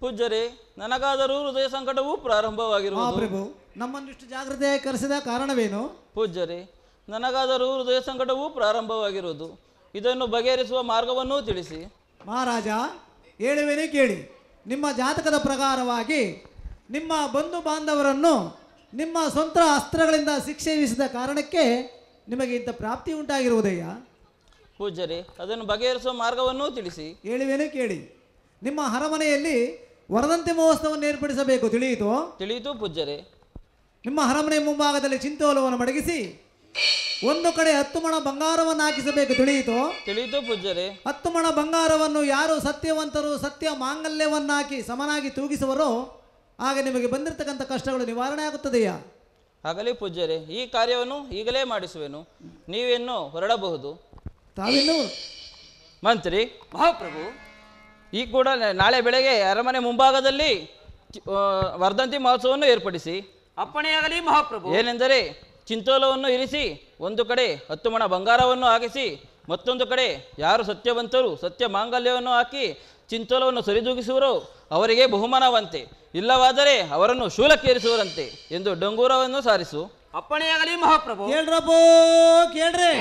ಪೂಜ್ಯರೇ, ನನಗಾದರೂ ಹೃದಯ ಸಂಕಟವು ಪ್ರಾರಂಭವಾಗಿರುವುದು. ಪ್ರಭು, ನಮ್ಮನ್ನಿಷ್ಟು ಜಾಗೃತೆಯಾಗಿ ಕರೆಸಿದ ಕಾರಣವೇನು? ಪೂಜ್ಯರೇ, ನನಗಾದರೂ ಹೃದಯ ಸಂಕಟವು ಪ್ರಾರಂಭವಾಗಿರುವುದು. ಇದನ್ನು ಬಗೆಹರಿಸುವ ಮಾರ್ಗವನ್ನೂ ತಿಳಿಸಿ. ಮಹಾರಾಜ, ಹೇಳುವೇನೇ ಕೇಳಿ. ನಿಮ್ಮ ಜಾತಕದ ಪ್ರಕಾರವಾಗಿ ನಿಮ್ಮ ಬಂಧು ಬಾಂಧವರನ್ನು ನಿಮ್ಮ ಸ್ವಂತ ಅಸ್ತ್ರಗಳಿಂದ ಶಿಕ್ಷೆ ವಿಧಿಸಿದ ಕಾರಣಕ್ಕೆ ನಿಮಗೆ ಇಂಥ ಪ್ರಾಪ್ತಿ ಉಂಟಾಗಿರುವುದಯ್ಯ. ಪೂಜ್ಯರೇ, ಅದನ್ನು ಬಗೆಹರಿಸುವ ಮಾರ್ಗವನ್ನೂ ತಿಳಿಸಿ. ಹೇಳುವೇನೇ ಕೇಳಿ. ನಿಮ್ಮ ಅರಮನೆಯಲ್ಲಿ ವರದಂತೆ ಮಹೋತ್ಸವವನ್ನು ಏರ್ಪಡಿಸಬೇಕು, ತಿಳಿಯಿತು? ತಿಳಿಯಿತು ಪೂಜ್ಯರೇ. ನಿಮ್ಮ ಅರಮನೆ ಮುಂಭಾಗದಲ್ಲಿ ಚಿಂತೋಲವನ್ನು ಮಡಗಿಸಿ ಒಂದು ಕಡೆ 10 ಮಣ ಬಂಗಾರವನ್ನು ಹಾಕಿಸಬೇಕು, ತಿಳಿಯಿತು? ತಿಳಿಯಿತು ಪೂಜ್ಯರೇ. 10 ಮಣ ಬಂಗಾರವನ್ನು ಯಾರು ಸತ್ಯವಂತರು ಸತ್ಯ ಮಾಂಗಲ್ಯವನ್ನಾಕಿ ಸಮನಾಗಿ ತೂಗಿಸುವರೋ ಆಗ ನಿಮಗೆ ಬಂದಿರತಕ್ಕಂಥ ಕಷ್ಟಗಳು ನಿವಾರಣೆ ಆಗುತ್ತದೆಯಾ? ಆಗಲಿ ಪೂಜ್ಯರೇ, ಈ ಕಾರ್ಯವನ್ನು ಈಗಲೇ ಮಾಡಿಸುವೆನು. ನೀವೇನು ಹೊರಡಬಹುದು. ತಾವಿನ್ನು ಮಂತ್ರಿ. ಮಹಾಪ್ರಭು, ಈ ಕೂಡ ನಾಳೆ ಬೆಳಗ್ಗೆ ಅರಮನೆ ಮುಂಭಾಗದಲ್ಲಿ ವರ್ಧಂತಿ ಮಹೋತ್ಸವವನ್ನು ಏರ್ಪಡಿಸಿ. ಅಪ್ಪಣೆಯಾಗಲಿ ಮಹಾಪ್ರಭು. ಏನೆಂದರೆ ಚಿಂತೋಲವನ್ನು ಇರಿಸಿ ಒಂದು ಕಡೆ 10 ಮಣ ಬಂಗಾರವನ್ನು ಹಾಕಿಸಿ ಮತ್ತೊಂದು ಕಡೆ ಯಾರು ಸತ್ಯವಂತರು ಸತ್ಯ ಮಾಂಗಲ್ಯವನ್ನು ಹಾಕಿ ಚಿಂತೋಲವನ್ನು ಸರಿದೂಗಿಸುವರೋ ಅವರಿಗೆ ಬಹುಮಾನವಂತೆ, ಇಲ್ಲವಾದರೆ ಅವರನ್ನು ಶೂಲಕ್ಕೇರಿಸುವರಂತೆ ಎಂದು ಡಂಗೂರವನ್ನು ಸಾರಿಸು. ಅಪ್ಪಣೆಯಾಗಲಿ ಮಹಾಪ್ರಭು. ಕೇಳ್ರಪ್ಪೋ ಕೇಳ್ರಿ.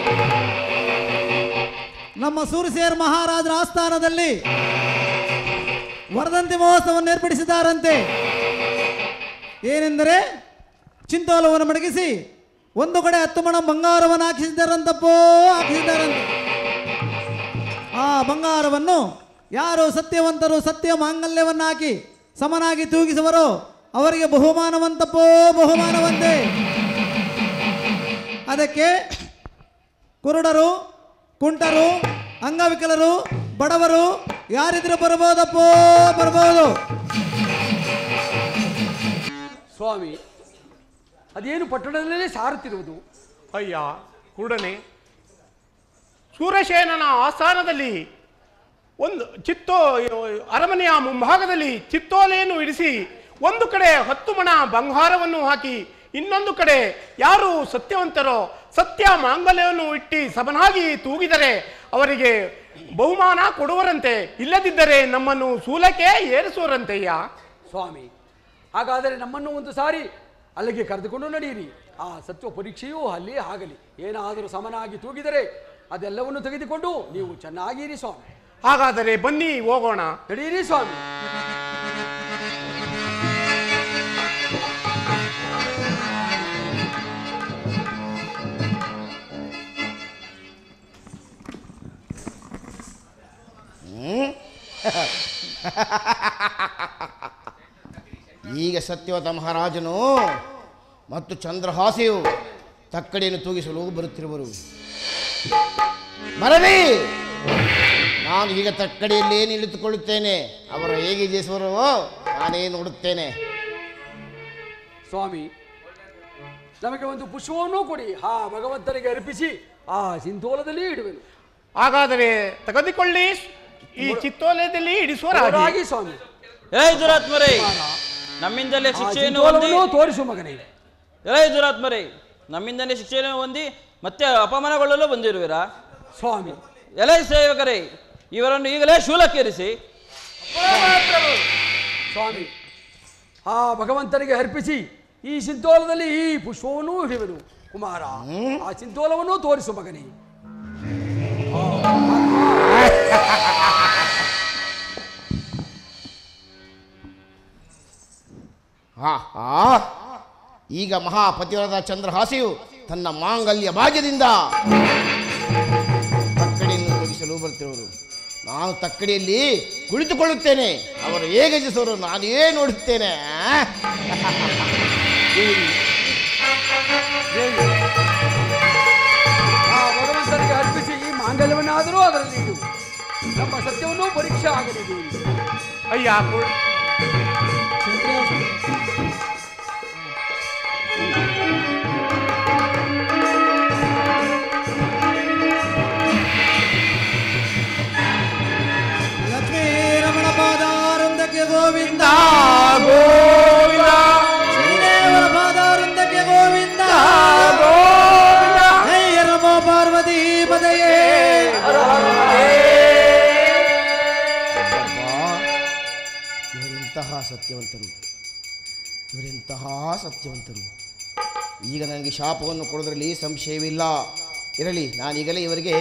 ನಮ್ಮ ಸೂರಸೇರ್ ಮಹಾರಾಜರ ಆಸ್ಥಾನದಲ್ಲಿ ವರ್ಧಂತಿ ಮಹೋತ್ಸವವನ್ನು ಏರ್ಪಡಿಸಿದ್ದಾರಂತೆ. ಏನೆಂದರೆ ಚಿಂತೋಲವನ್ನು ಮಡಗಿಸಿ ಒಂದು ಕಡೆ 10 ಮಣ ಬಂಗಾರವನ್ನು ಹಾಕಿಸಿದ್ದಾರಂತೆ. ಆ ಬಂಗಾರವನ್ನು ಯಾರು ಸತ್ಯವಂತರು ಸತ್ಯ ಮಾಂಗಲ್ಯವನ್ನು ಹಾಕಿ ಸಮನಾಗಿ ತೂಗಿಸುವರೋ ಅವರಿಗೆ ಬಹುಮಾನವಂತೆ. ಅದಕ್ಕೆ ಕುರುಡರು, ಕುಂಟರು, ಅಂಗವಿಕಲರು, ಬಡವರು ಯಾರಿದ್ರು ಬರಬಹುದು. ಸ್ವಾಮಿ, ಅದೇನು ಪಟ್ಟಣದಲ್ಲೇ ಸಾರುತ್ತಿರುವುದು? ಅಯ್ಯ ಕೂಡನೆ ಸೂರಸೇನನ ಆಸ್ಥಾನದಲ್ಲಿ ಅರಮನೆಯ ಮುಂಭಾಗದಲ್ಲಿ ಚಿತ್ತೋಲೆಯನ್ನು ಇರಿಸಿ ಒಂದು ಕಡೆ 10 ಮಣ ಬಂಗಾರವನ್ನು ಹಾಕಿ ಇನ್ನೊಂದು ಕಡೆ ಯಾರು ಸತ್ಯವಂತರೋ ಸತ್ಯ ಮಾಂಗಲ್ಯವನ್ನು ಇಟ್ಟು ಸಮನಾಗಿ ತೂಗಿದರೆ ಅವರಿಗೆ ಬಹುಮಾನ ಕೊಡುವರಂತೆ, ಇಲ್ಲದಿದ್ದರೆ ನಮ್ಮನ್ನು ಶೂಲಕ್ಕೆ ಏರಿಸುವರಂತೆಯ್ಯ. ಸ್ವಾಮಿ, ಹಾಗಾದರೆ ನಮ್ಮನ್ನು ಒಂದು ಸಾರಿ ಅಲ್ಲಿಗೆ ಕರೆದುಕೊಂಡು ನಡೆಯಿರಿ. ಆ ಸತ್ವ ಪರೀಕ್ಷೆಯೂ ಅಲ್ಲಿ ಆಗಲಿ. ಏನಾದರೂ ಸಮನಾಗಿ ತೂಗಿದರೆ ಅದೆಲ್ಲವನ್ನು ತೆಗೆದುಕೊಂಡು ನೀವು ಚೆನ್ನಾಗಿರಿ ಸ್ವಾಮಿ. ಹಾಗಾದರೆ ಬನ್ನಿ ಹೋಗೋಣ. ನಡೆಯಿರಿ ಸ್ವಾಮಿ. ಈಗ ಸತ್ಯವತ ಮಹಾರಾಜನು ಮತ್ತು ಚಂದ್ರಹಾಸೆಯು ತಕ್ಕಡಿಯನ್ನು ತೂಗಿಸಲು ಬರುತ್ತಿರುವರು. ಬರಲಿ, ನಾನು ಈಗ ತಕ್ಕಡಿಯಲ್ಲಿ ನಿಲ್ಲಿತುಕೊಳ್ಳುತ್ತೇನೆ. ಅವರು ಹೇಗೆ ಜಯಿಸುವರೋ ನಾನೇ ನೋಡುತ್ತೇನೆ. ಸ್ವಾಮಿ, ನಮಗೆ ಒಂದು ಪುಷ್ಪವನ್ನು ಕೊಡಿ. ಭಗವಂತನಿಗೆ ಅರ್ಪಿಸಿ ಆ ಚಿಂತೋಲದಲ್ಲಿ ಇಡುವೆನು. ಹಾಗಾದರೆ ತೆಗೆದುಕೊಳ್ಳಿ, ಈ ಚಿತ್ತೋಲಯದಲ್ಲಿ ಇಡಿಸುವರಾಗಿ. ಸ್ವಾಮಿ, ದುರಾತ್ಮರೇ, ನಮ್ಮಿಂದಲೇ ಶಿಕ್ಷೆಯನ್ನು ಹೊಂದಿ ತೋರಿಸು ಮಗನೇ. ದುರಾತ್ಮರೇ, ನಮ್ಮಿಂದಲೇ ಶಿಕ್ಷೆಯನ್ನು ಹೊಂದಿ ಮತ್ತೆ ಅಪಮಾನಗೊಳ್ಳಲು ಬಂದಿರುವಿರಾ? ಸ್ವಾಮಿ, ಸೇವಕರೇ, ಇವರನ್ನು ಈಗಲೇ ಶೂಲಕ್ಕೇರಿಸಿ. ಸ್ವಾಮಿ, ಆ ಭಗವಂತನಿಗೆ ಅರ್ಪಿಸಿ ಈ ಚಿಂತೋಲದಲ್ಲಿ ಈ ಪುಷ್ಪವನ್ನು ಹಿಡಿಯುವೆನು. ಕುಮಾರ, ಆ ಚಿಂತೋಲವನ್ನು ತೋರಿಸು ಮಗನೇ. ಆಹಾ, ಈಗ ಮಹಾಪತಿವರದ ಚಂದ್ರಹಾಸಿಯು ತನ್ನ ಮಾಂಗಲ್ಯ ಭಾಗ್ಯದಿಂದ ತಕ್ಕಡಿಯನ್ನು ಮುಗಿಸಲು ಬರ್ತಿರುವರು. ನಾನು ತಕ್ಕಡಿಯಲ್ಲಿ ಕುಳಿತುಕೊಳ್ಳುತ್ತೇನೆ, ಅವರು ಹೇಗೆ ಜಯಿಸೋರು ನಾನೇ ನೋಡುತ್ತೇನೆ. ಆ ಭಗವಂತನಿಗೆ ಅರ್ಪಿಸಿ ಈ ಮಾಂಗಲ್ಯವನ್ನಾದರೂ ಅದರಲ್ಲಿ ಇಡು. ನಮ್ಮ ಸತ್ಯವನ್ನು ಪರೀಕ್ಷೆ ಆಗಲಿದೆ. ಅಯ್ಯ ಲಕ್ಷ್ಮೀ ರಮಣ ಪಾದಾರವಿಂದಕ್ಕೆ ಗೋವಿಂದ ಗೋವಿಂದ, ಶ್ರೀದೇವರ ಪಾದಾರವಿಂದಕ್ಕೆ ಗೋವಿಂದ ಗೋವಿಂದ. ಹೇ ನಮೋ ಪಾರ್ವತಿ ಪದಯೇ. ಇವರೆಂತಹ ಸತ್ಯವಂತರು, ಇವರೆಂತಹ ಸತ್ಯವಂತರು. ಈಗ ನನಗೆ ಶಾಪವನ್ನು ಕೊಡೋದ್ರಲ್ಲಿ ಸಂಶಯವಿಲ್ಲ. ಇರಲಿ, ನಾನೀಗಲೇ ಇವರಿಗೆ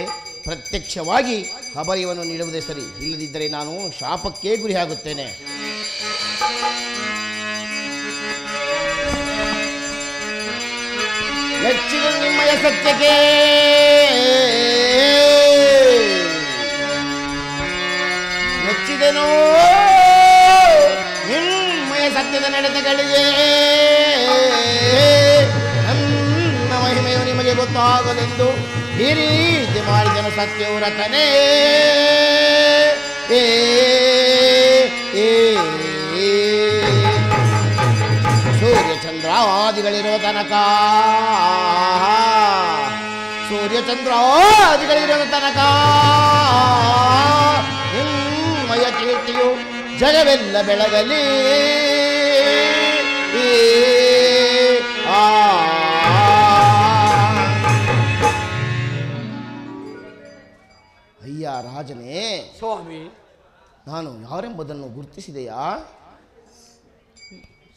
ಪ್ರತ್ಯಕ್ಷವಾಗಿ ಅಭಯವನ್ನು ನೀಡುವುದೇ ಸರಿ. ಇಲ್ಲದಿದ್ದರೆ ನಾನು ಶಾಪಕ್ಕೆ ಗುರಿಯಾಗುತ್ತೇನೆ. ಮೆಚ್ಚಿದ ನಿಮ್ಮಯ ಸತ್ಯಕ್ಕೆ, ಮೆಚ್ಚಿದೆನೋ ನಿಮ್ಮಯ ಸತ್ಯದ ನಡೆತಗಳಿಗೆ. ನನ್ನ ಮಹಿಮೆಯು ನಿಮಗೆ ಗೊತ್ತಾಗಲೆಂದು ಈ ರೀತಿ ಮಾಡಿದನು ಸತ್ಯವ್ರತನೇ. ಸೂರ್ಯಚಂದ್ರಾದಿಗಳಿರೋ ತನಕ, ಸೂರ್ಯಚಂದ್ರಾದಿಗಳಿರೋ ತನಕ ನಿಮ್ಮಯ ಕೀರ್ತಿಯು ಜಗವೆಲ್ಲ ಬೆಳಗಲಿ. ಅಯ್ಯ ರಾಜನೇ, ಸ್ವಾಮಿ, ನಾನು ಯಾರೆಂಬುದನ್ನು ಗುರುತಿಸಿದೆಯಾ?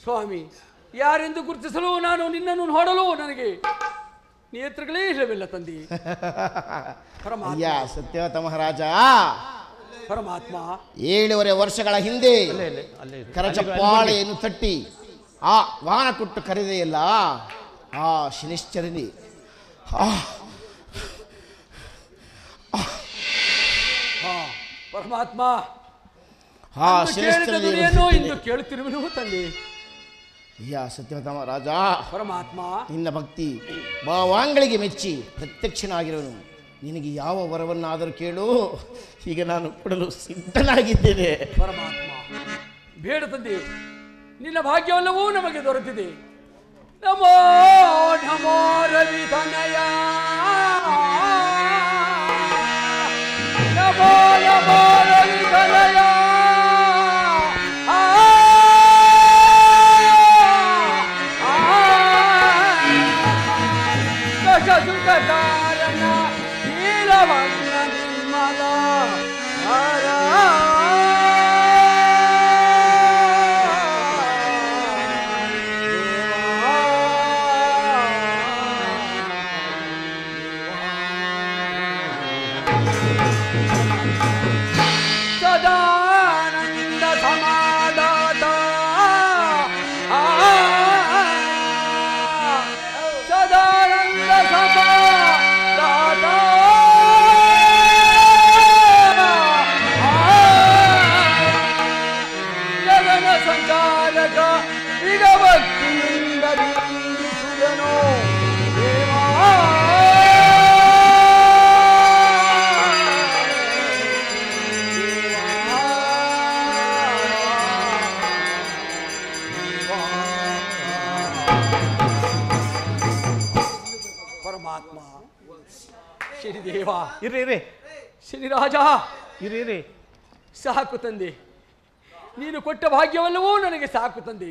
ಸ್ವಾಮಿ, ಯಾರೆಂದು ಗುರುತಿಸಲು ನಾನು ನಿನ್ನನ್ನು ನೋಡಲು ನನಗೆ ನೇತ್ರಗಳೇ ಇಲ್ಲವಿಲ್ಲ ತಂದೆ. ಅಯ್ಯ ಸತ್ಯವತ ಮಹಾರಾಜ, ಪರಮಾತ್ಮ 7 ವರ್ಷಗಳ ಹಿಂದೆ ಕರಚಪ್ಪಾಳೆಯನ್ನು ತಟ್ಟಿ ಆ ವಾಹನ ಕೊಟ್ಟು ಕರೆದೆಯಲ್ಲ, ಆ ಶನಿಶ್ಚರನಿ, ಪರಮಾತ್ಮ, ಆ ಧ್ವನಿಯನ್ನು ಇಂದು ಕೇಳುತ್ತಿರುವನು ತಂದೆ. ಅಯ್ಯ ಸತ್ಯವತ ಮಹಾರಾಜ, ಪರಮಾತ್ಮ, ನಿನ್ನ ಭಕ್ತಿ ಭಾವಾಂಗಳಿಗೆ ಮೆಚ್ಚಿ ಪ್ರತ್ಯಕ್ಷನಾಗಿರುವನು. ನಿನಗೆ ಯಾವ ವರವನ್ನಾದರೂ ಕೇಳು, ಈಗ ನಾನು ಕೊಡಲು ಸಿದ್ಧನಾಗಿದ್ದೇನೆ. ಪರಮಾತ್ಮ, ಬೇಡ ತಂದೆ, ನಿನ್ನ ಭಾಗ್ಯವೆಲ್ಲವೂ ನಮಗೆ ದೊರೆತಿದೆ. ನಮೋ ನಮೋ ರವಿ ತನಯ, ನಮೋ ನಮೋ ರವಿ ತನಯ. ಸುಖ ಕಾರಣ ನೀಲವನ್ನ ನಿರ್ಮಲ ಸದಾನಂದ ಸಮಾಧಾತ ಸದಾನಂದ ಸಮಾಧಾತ ಜಗನ ಸಂಚಾರಕ ಈಗ ಭಕ್ತಿಯಿಂದ ನಿಂದಿಸುವನು ದೇವಾ. ಪರಮಾತ್ಮ, ಶ್ರೀದೇವ, ಇರ್ರಿ ಶ್ರೀರಾಜ, ಇರ್ರಿ. ಸಾಕು ತಂದೆ, ನೀನು ಕೊಟ್ಟ ಭಾಗ್ಯವೆಲ್ಲವೂ ನನಗೆ ಸಾಕು ತಂದೆ.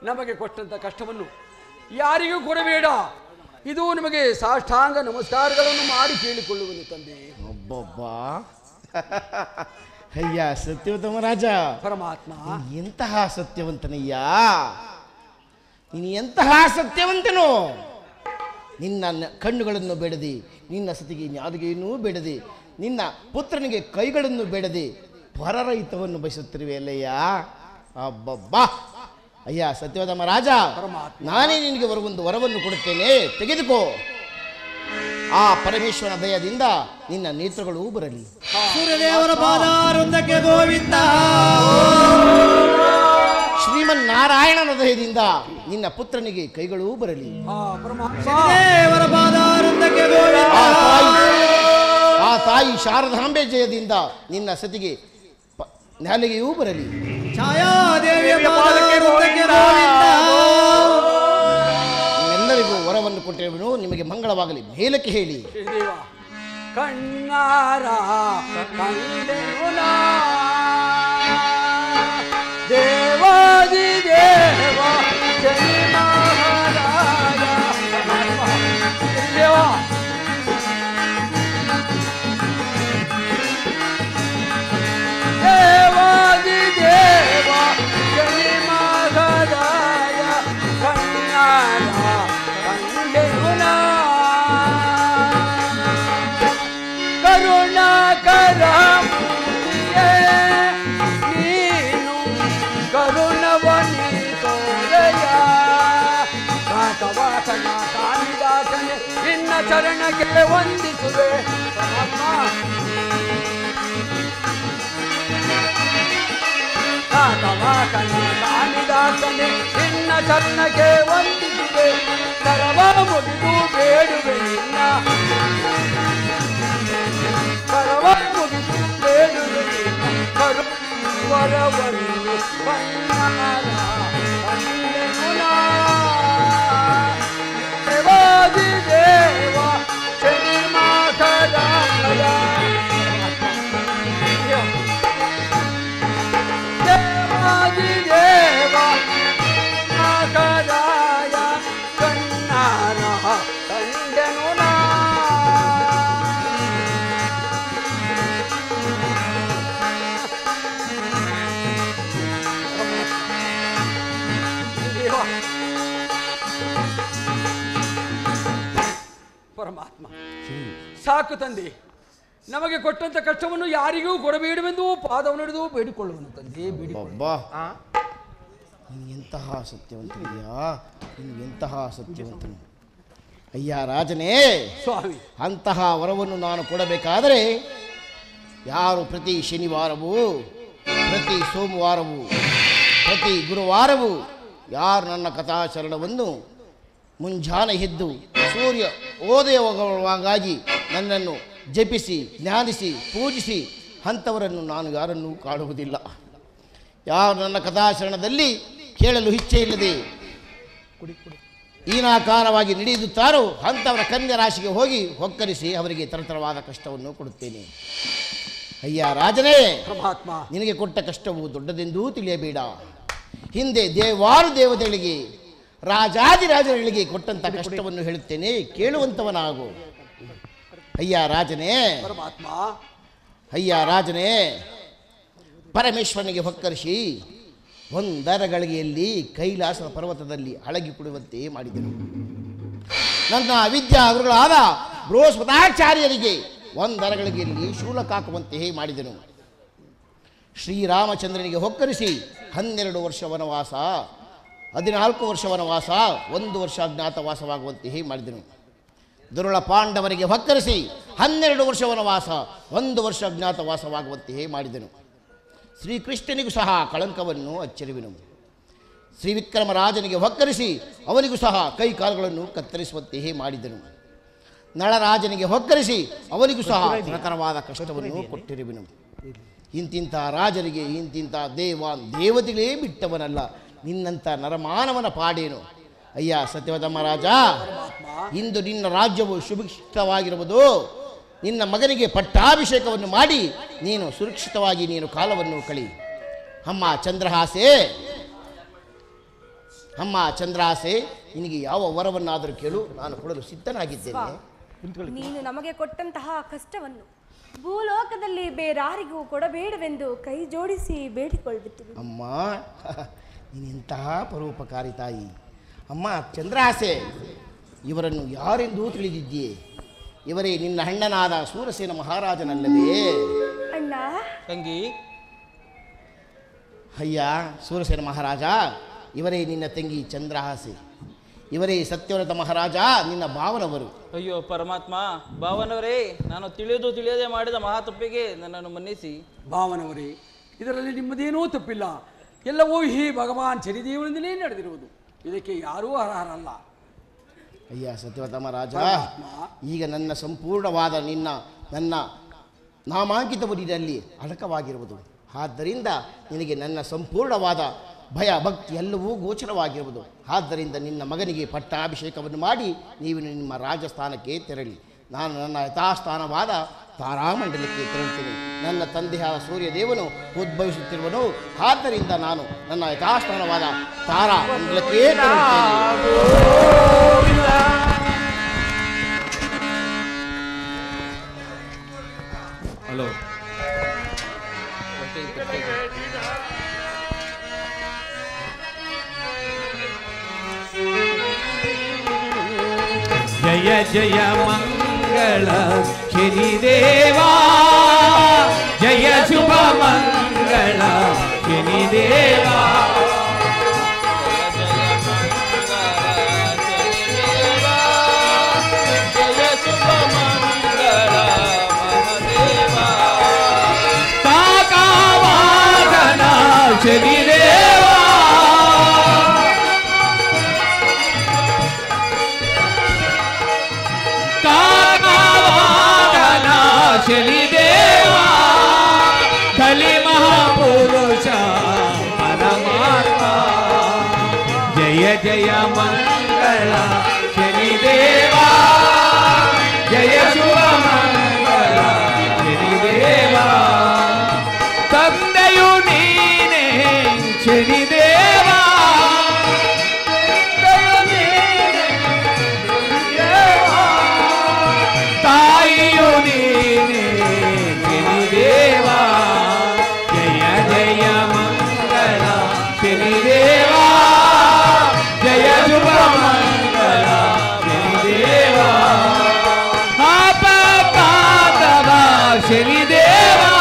ನಮಗೆ ಕೊಟ್ಟಂತ ಕಷ್ಟವನ್ನು ಯಾರಿಗೂ ಕೊಡಬೇಡ. ಇದು ನಮಗೆ ಸಾಷ್ಟಾಂಗ ನಮಸ್ಕಾರಗಳನ್ನು ಮಾಡಿ ಕೇಳಿಕೊಳ್ಳುವನು ತಂದೆ. ಒಬ್ಬೊಬ್ಬ ಅಯ್ಯ ಸತ್ಯವತ ರಾಜ, ಪರಮಾತ್ಮ, ಎಂತಹ ಸತ್ಯವಂತನಯ್ಯ, ನೀನು ಎಂತಹ ಸತ್ಯವಂತನು. ನಿನ್ನ ಕಣ್ಣುಗಳನ್ನು ಬೇಡದೆ, ನಿನ್ನ ಸತಿಗೆ ನಾಲಿಗೆಯನ್ನೂ ಬೇಡದೆ, ನಿನ್ನ ಪುತ್ರನಿಗೆ ಕೈಗಳನ್ನು ಬೇಡದೆ ಪರರಹಿತವನ್ನು ಬಯಸುತ್ತಿರುವೆ ಅಲ್ಲಯ್ಯ. ಅಬ್ಬಬ್ಬಾ, ಅಯ್ಯ ಸತ್ಯವಾದಮ್ಮ ರಾಜ, ನಾನೇ ನಿನಗೆ ಒಂದು ವರವನ್ನು ಕೊಡುತ್ತೇನೆ, ತೆಗೆದುಕೋ. ಆ ಪರಮೇಶ್ವರನ ದಯದಿಂದ ನಿನ್ನ ನೇತ್ರಗಳು ಬರಲಿ. ಸೂರ್ಯದೇವರ ಪಾದಾರೊಂದಕ್ಕೆ ಗೋವಿಂದ. ಶ್ರೀಮನ್ನಾರಾಯಣನ ದಯದಿಂದ ನಿನ್ನ ಪುತ್ರನಿಗೆ ಕೈಗಳೂ ಬರಲಿ. ದೇವರ ಪಾದಾರೊಂದಕ್ಕೆ ಗೋವಿಂದ. ಆ ತಾಯಿ ಶಾರದಾಂಬೆ ಜಯದಿಂದ ನಿನ್ನ ಸತಿಗೆ ನಾಲಿಗೆಯೂ ಬರಲಿ. ಛಾಯಾದೇವಿಯ ಪಾದಾರೊಂದಕ್ಕೆ ಗೋವಿಂದ. ಎಲ್ಲರಿಗೂ ವರವನ್ನು ಕೊಟ್ಟಿರುವನು, ನಿಮಗೆ ಮಂಗಳವಾಗಲಿ. ಮೇಲಕ್ಕೆ ಹೇಳಿ. ಕಣ್ಣಾರ ಕಂಡೆನು ನಾ ದೇವಾದಿ ದೇವ ಜಯ ಮಹಾರಾಜ ದೇವ ದೇವಾದಿ ದೇವ ಜಯ ಮಹಾರಾಜ ಕಣ್ಣಾರ ಕಂಡೆನು ನಾ ಕರುಣಾಕರ ಮೂರ್ತಿಯೇ ನೀನು ಕರುಣವನಿ ತೋರಯ ಕಾಕವಾಸನ ಕಾಳಿದಾಸನೆ ನಿನ್ನ ಚರಣಕ್ಕೆ ವಂದಿಸುವೆ ಕಾಕವಾಸನ ಕಾಳಿದಾಸನೆ ನಿನ್ನ ಚರಣಕ್ಕೆ ವಂದಿಸುವೆ ಕರವ ಮುಗಿದು ಬೇಡುವೆ ನಿನ್ನ ಕರವ ಮುಗಿದು ಬೇಡುವೆ ಕರುವರವನ್ನು ಕಣ್ಣಾರ ಕಂಡೆನು ನಾ ದೇವಾದಿ ದೇವ ಶನಿಮಕರಾಯ ದೇವಾದಿ ದೇವ ಮಕರಾಯ ಕಣ್ಣಾರ ಕಂಡೆನು ನಾ ಪರಮಾತ್ಮ ಸಾಕು ತಂದೆ, ನಮಗೆ ಕೊಟ್ಟಂತ ಕಷ್ಟವನ್ನು ಯಾರಿಗೂ ಕೊಡಬೇಡುವೆಂದು ಪಾದವನ್ನು ಹಿಡಿದು ಬೇಡಿಕೊಳ್ಳುವನು ತಂದೆ. ಅಬ್ಬಾ, ಎಂತಹ ಸತ್ಯವಂತನಿದೆಯಾ, ಎಂತಹ ಸತ್ಯವಂತನು. ಅಯ್ಯ ರಾಜನೇ ಸ್ವಾಮಿ, ಅಂತಹ ವರವನ್ನು ನಾನು ಕೊಡಬೇಕಾದರೆ ಯಾರು ಪ್ರತಿ ಶನಿವಾರವೂ, ಪ್ರತಿ ಸೋಮವಾರವೂ, ಪ್ರತಿ ಗುರುವಾರವೂ ಯಾರು ನನ್ನ ಕಥಾಚರಣವನ್ನು ಮುಂಜಾನೆ ಎದ್ದು ಸೂರ್ಯ ಓದಯವಾಗಾಗಿ ನನ್ನನ್ನು ಜಪಿಸಿ ಜ್ಞಾನಿಸಿ ಪೂಜಿಸಿ ಅಂಥವರನ್ನು ನಾನು ಯಾರನ್ನೂ ಕಾಡುವುದಿಲ್ಲ. ಯಾರು ನನ್ನ ಕಥಾಚರಣದಲ್ಲಿ ಕೇಳಲು ಇಚ್ಛೆ ಇಲ್ಲದೆ ಈನಾಕಾರವಾಗಿ ನಡೆಯುತ್ತಾರೋ ಅಂಥವರ ಕನ್ಯಾ ರಾಶಿಗೆ ಹೋಗಿ ಹೊಕ್ಕರಿಸಿ ಅವರಿಗೆ ತರತರವಾದ ಕಷ್ಟವನ್ನು ಕೊಡುತ್ತೇನೆ. ಅಯ್ಯ ರಾಜನೇ, ಪರಮಾತ್ಮ ನಿನಗೆ ಕೊಟ್ಟ ಕಷ್ಟವು ದೊಡ್ಡದೆಂದೂ ತಿಳಿಯಬೇಡ. ಹಿಂದೆ ದೇವಾರು ದೇವತೆಗಳಿಗೆ, ರಾಜಾದಿರಾಜರುಗಳಿಗೆ ಕೊಟ್ಟಂಥ ಕಷ್ಟವನ್ನು ಹೇಳುತ್ತೇನೆ, ಕೇಳುವಂಥವನಾಗು. ಅಯ್ಯ ರಾಜನೇ, ಪರಮಾತ್ಮ ಅಯ್ಯ ರಾಜನೇ, ಪರಮೇಶ್ವರನಿಗೆ ಹೊಕ್ಕರಿಸಿ ಒಂದರ ಗಳಿಗೆಯಲ್ಲಿ ಕೈಲಾಸದ ಪರ್ವತದಲ್ಲಿ ಅಳಗಿ ಕುಡಿಯುವಂತೆ ಮಾಡಿದನು. ನನ್ನ ವಿದ್ಯಾ ಗುರುಗಳಾದ ಬೃಹಸ್ಪತಾಚಾರ್ಯರಿಗೆ ಒಂದರ ಗಳಿಗೆಯಲ್ಲಿ ಶೂಲಕ ಹಾಕುವಂತೆಯೇ ಮಾಡಿದನು. ಶ್ರೀರಾಮಚಂದ್ರನಿಗೆ ಹೊಕ್ಕರಿಸಿ 12 ವರ್ಷ ವನವಾಸ, 14 ವರ್ಷ ವನವಾಸ, 1 ವರ್ಷ ಅಜ್ಞಾತವಾಸವಾಗುವಂತೆಯೇ ಮಾಡಿದನು. ದುರುಳ ಪಾಂಡವರಿಗೆ ಹೊಕ್ಕರಿಸಿ 12 ವರ್ಷ ವನವಾಸ, 1 ವರ್ಷ ಅಜ್ಞಾತವಾಸವಾಗುವಂತೆಯೇ ಮಾಡಿದನು. ಶ್ರೀಕೃಷ್ಣನಿಗೂ ಸಹ ಕಳಂಕವನ್ನು ಅಚ್ಚರಿವಿನು. ಶ್ರೀವಿಕ್ರಮರಾಜನಿಗೆ ಹೊಕ್ಕರಿಸಿ ಅವನಿಗೂ ಸಹ ಕೈ ಕಾಲುಗಳನ್ನು ಕತ್ತರಿಸುವಂತೆಯೇ ಮಾಡಿದನು. ನಳರಾಜನಿಗೆ ಹೊಕ್ಕರಿಸಿ ಅವನಿಗೂ ಸಹ ತರತರವಾದ ಕಷ್ಟವನ್ನು ಕೊಟ್ಟಿರುವೆನು. ಇಂತಿಂಥ ರಾಜರಿಗೆ ಇಂತಿಂಥ ದೇವತೆಗಳೇ ಬಿಟ್ಟವನಲ್ಲ, ನಿನ್ನಂಥ ನರಮಾನವನ ಪಾಡೇನು. ಅಯ್ಯ ಸತ್ಯವದಮ್ಮ ರಾಜ, ಇಂದು ನಿನ್ನ ರಾಜ್ಯವು ಸುಭಿಕ್ಷಿತವಾಗಿರುವುದು. ನಿನ್ನ ಮಗನಿಗೆ ಪಟ್ಟಾಭಿಷೇಕವನ್ನು ಮಾಡಿ ನೀನು ಸುರಕ್ಷಿತವಾಗಿ ನೀನು ಕಾಲವನ್ನು ಕಳಿ. ಅಮ್ಮ ಚಂದ್ರಹಾಸೆ, ಅಮ್ಮ ಚಂದ್ರಹಾಸೆ, ನಿನಗೆ ಯಾವ ವರವನ್ನಾದರೂ ಕೇಳು, ನಾನು ಕೊಡಲು ಸಿದ್ಧನಾಗಿದ್ದೇನೆ. ನೀನು ನಮಗೆ ಕೊಟ್ಟಂತಹ ಕಷ್ಟವನ್ನು ಭೂಲೋಕದಲ್ಲಿ ಬೇರಾರಿಗೂ ಕೊಡಬೇಡವೆಂದು ಕೈ ಜೋಡಿಸಿ ಬೇಡಿಕೊಳ್ಳುತ್ತೀವಿ. ಅಮ್ಮ, ನೀನೆಂತಹ ಪರೋಪಕಾರಿ ತಾಯಿ. ಅಮ್ಮ ಚಂದ್ರಹಾಸೆ, ಇವರನ್ನು ಯಾರೆಂದೂ ತಿಳಿದಿದ್ದೀಯೆ. ಇವರೇ ನಿನ್ನ ಅಣ್ಣನಾದ ಸೂರಸೇನ ಮಹಾರಾಜನಲ್ಲವೇ? ಅಣ್ಣ ತಂಗಿ, ಅಯ್ಯ ಸೂರಸೇನ ಮಹಾರಾಜ, ಇವರೇ ನಿನ್ನ ತಂಗಿ ಚಂದ್ರಹಾಸಿ, ಇವರೇ ಸತ್ಯವ್ರತ ಮಹಾರಾಜ ನಿನ್ನ ಭಾವನವರು. ಅಯ್ಯೋ ಪರಮಾತ್ಮ, ಭಾವನವರೇ, ನಾನು ತಿಳಿಯದೆ ಮಾಡಿದ ಮಹಾ ತಪ್ಪಿಗೆ ನನ್ನನ್ನು ಮನ್ನಿಸಿ. ಭಾವನವರೇ, ಇದರಲ್ಲಿ ನಿಮ್ಮದೇನೂ ತಪ್ಪಿಲ್ಲ. ಎಲ್ಲವೂ ಈ ಭಗವಾನ್ ಶನಿದೇವನಿಂದಲೇ ನಡೆದಿರುವುದು. ಇದಕ್ಕೆ ಯಾರೂ ಅರ್ಹರಲ್ಲ. ಅಯ್ಯ ಸತ್ಯವ್ರತ ಮಹಾರಾಜ, ಈಗ ನನ್ನ ಸಂಪೂರ್ಣವಾದ ನನ್ನ ನಾಮಾಂಕಿತ ಬುಡಿಯಲ್ಲಿ ಅಡಕವಾಗಿರುವುದು. ಆದ್ದರಿಂದ ನಿನಗೆ ನನ್ನ ಸಂಪೂರ್ಣವಾದ ಭಯ ಭಕ್ತಿ ಎಲ್ಲವೂ ಗೋಚರವಾಗಿರುವುದು. ಆದ್ದರಿಂದ ನಿನ್ನ ಮಗನಿಗೆ ಪಟ್ಟಾಭಿಷೇಕವನ್ನು ಮಾಡಿ ನೀವು ನಿಮ್ಮ ರಾಜಸ್ಥಾನಕ್ಕೆ ತೆರಳಿ, ನಾನು ನನ್ನ ಯಥಾಸ್ಥಾನವಾದ ತಾರಾಮಂಡಲಕ್ಕೆ ತೆರಳುತ್ತೇನೆ. ನನ್ನ ತಂದೆಯಾದ ಸೂರ್ಯದೇವನು ಉದ್ಭವಿಸುತ್ತಿರುವನು. ಆದ್ದರಿಂದ ನಾನು ನನ್ನ ಯಥಾಸ್ಥಾನವಾದ ತಾರಾಮಂಡಲಕ್ಕೆ ಹಲೋ ಜಯ ಜಯ ಮಂಗಳ ಶನಿದೇವಾ, ಜಯ ಶುಭ ಮಂಗಳ ಶನಿದೇವಾ. ಕಾಕಾವಾದನ ಶನಿದೇವಾ, ಶನಿದೇವಾ, ಕಲಿ ಮಹಾಪುರುಷ ಪರಮಾತ್ಮ. ಜಯ ಜಯ ಮಂಗಳ ಶನಿದೇವಾ, ಜಯ ಶುಭ ಮಂಗಳ ಶನಿದೇವಾ. ತಂದೆಯು ನೀನೇ ಶನಿದೇವಾ, ತಾಯಿಯು ನೀನೇ ಶನಿದೇವಾ. ಜಯ ಜಯ ಮಂಗಳ ಶನಿದೇವಾ, ಜಯ ಶುಭ ಮಂಗಳ ಶನಿದೇವಾ. ಪಾಪಪಾತವ ಶನಿದೇವಾ,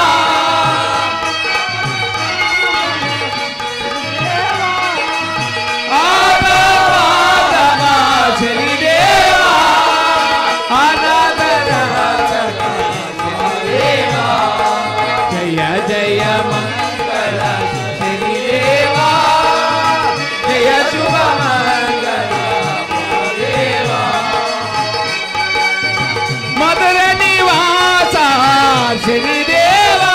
ಪಾಪಪಾತವ ಶನಿದೇವಾ. ಜಯ ಜಯ ಮಂಗಳ ಶನಿದೇವಾ, ಜಯ ಶುಭ ಮಂಗಳ ದೇವಾ. ಮಧುರ ನಿವಾಸ ಶನಿದೇವಾ,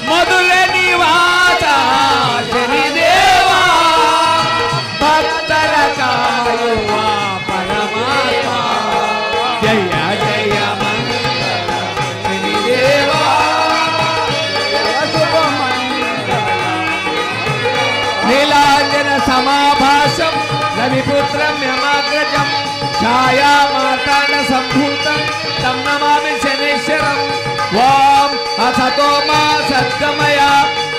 ಮಧುರ ನಿವಾಸ ಶನಿದೇವಾ. ಭಕ್ತರ ಕಾಯುವ ಪರಮಾತ್ಮ. ಜಯ ಜಯ ಮಂಗಳ ಶನಿದೇವಾ, ನೀಲಾಂಜನ ಸಮಾಭಾಸಂ ರವಿಪುತ್ರಂ ಯಮಾಗ್ರಜಂ ಛಾಯಾ ಮಾತಾಂಡ ಸಂಭೂತಂ ತಂ ನಮಾಮಿ ಶನೇಶ್ವರಂ. ಓಂ ಅಸತೋ ಮಾ ಸದ್ಗಮಯ,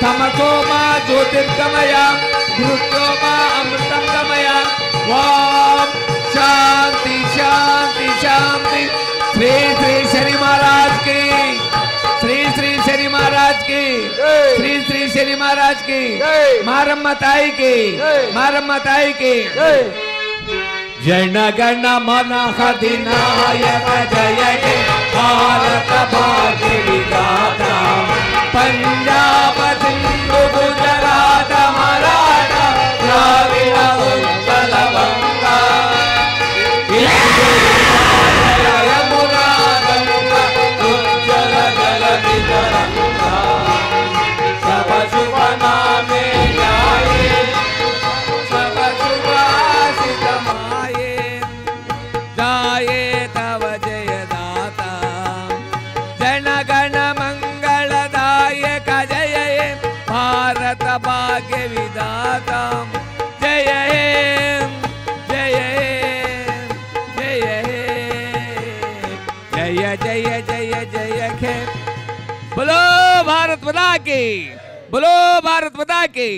ತಮಸೋ ಮಾ ಜ್ಯೋತಿರ್ಗಮಯ, ಮೃತ್ಯೋ ಮಾ ಅಮೃತಂ ಗಮಯ. ಓಂ ಶಾಂತಿ ಶಾಂತಿ ಶಾಂತಿ. ಶ್ರೀ ಶ್ರೀ ಶನಿ महाराज की, श्री श्री शनि महाराज की, श्री श्री शनि महाराज की, मारम्मा ताई की, मारम्मा ताई की. जन गण मन अधिनायक जय हे भारत भाग्य विधाता. पंजाब सिंधु गुजरात मराठा द्राविड़ उत्कल बंगा. सब शुभ नामे जाए, सब शुभाषित माये. जाए तव जय दाता, जन गण मंगलदायक जय हे भारत भाग्य विधाता. जय हे जय हे जय हे जय जय जय जय खे. बोलो भारत माता की, बोलो भारत माता की,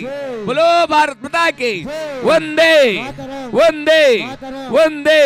बोलो भारत माता की. वंदे वंदे वंदे.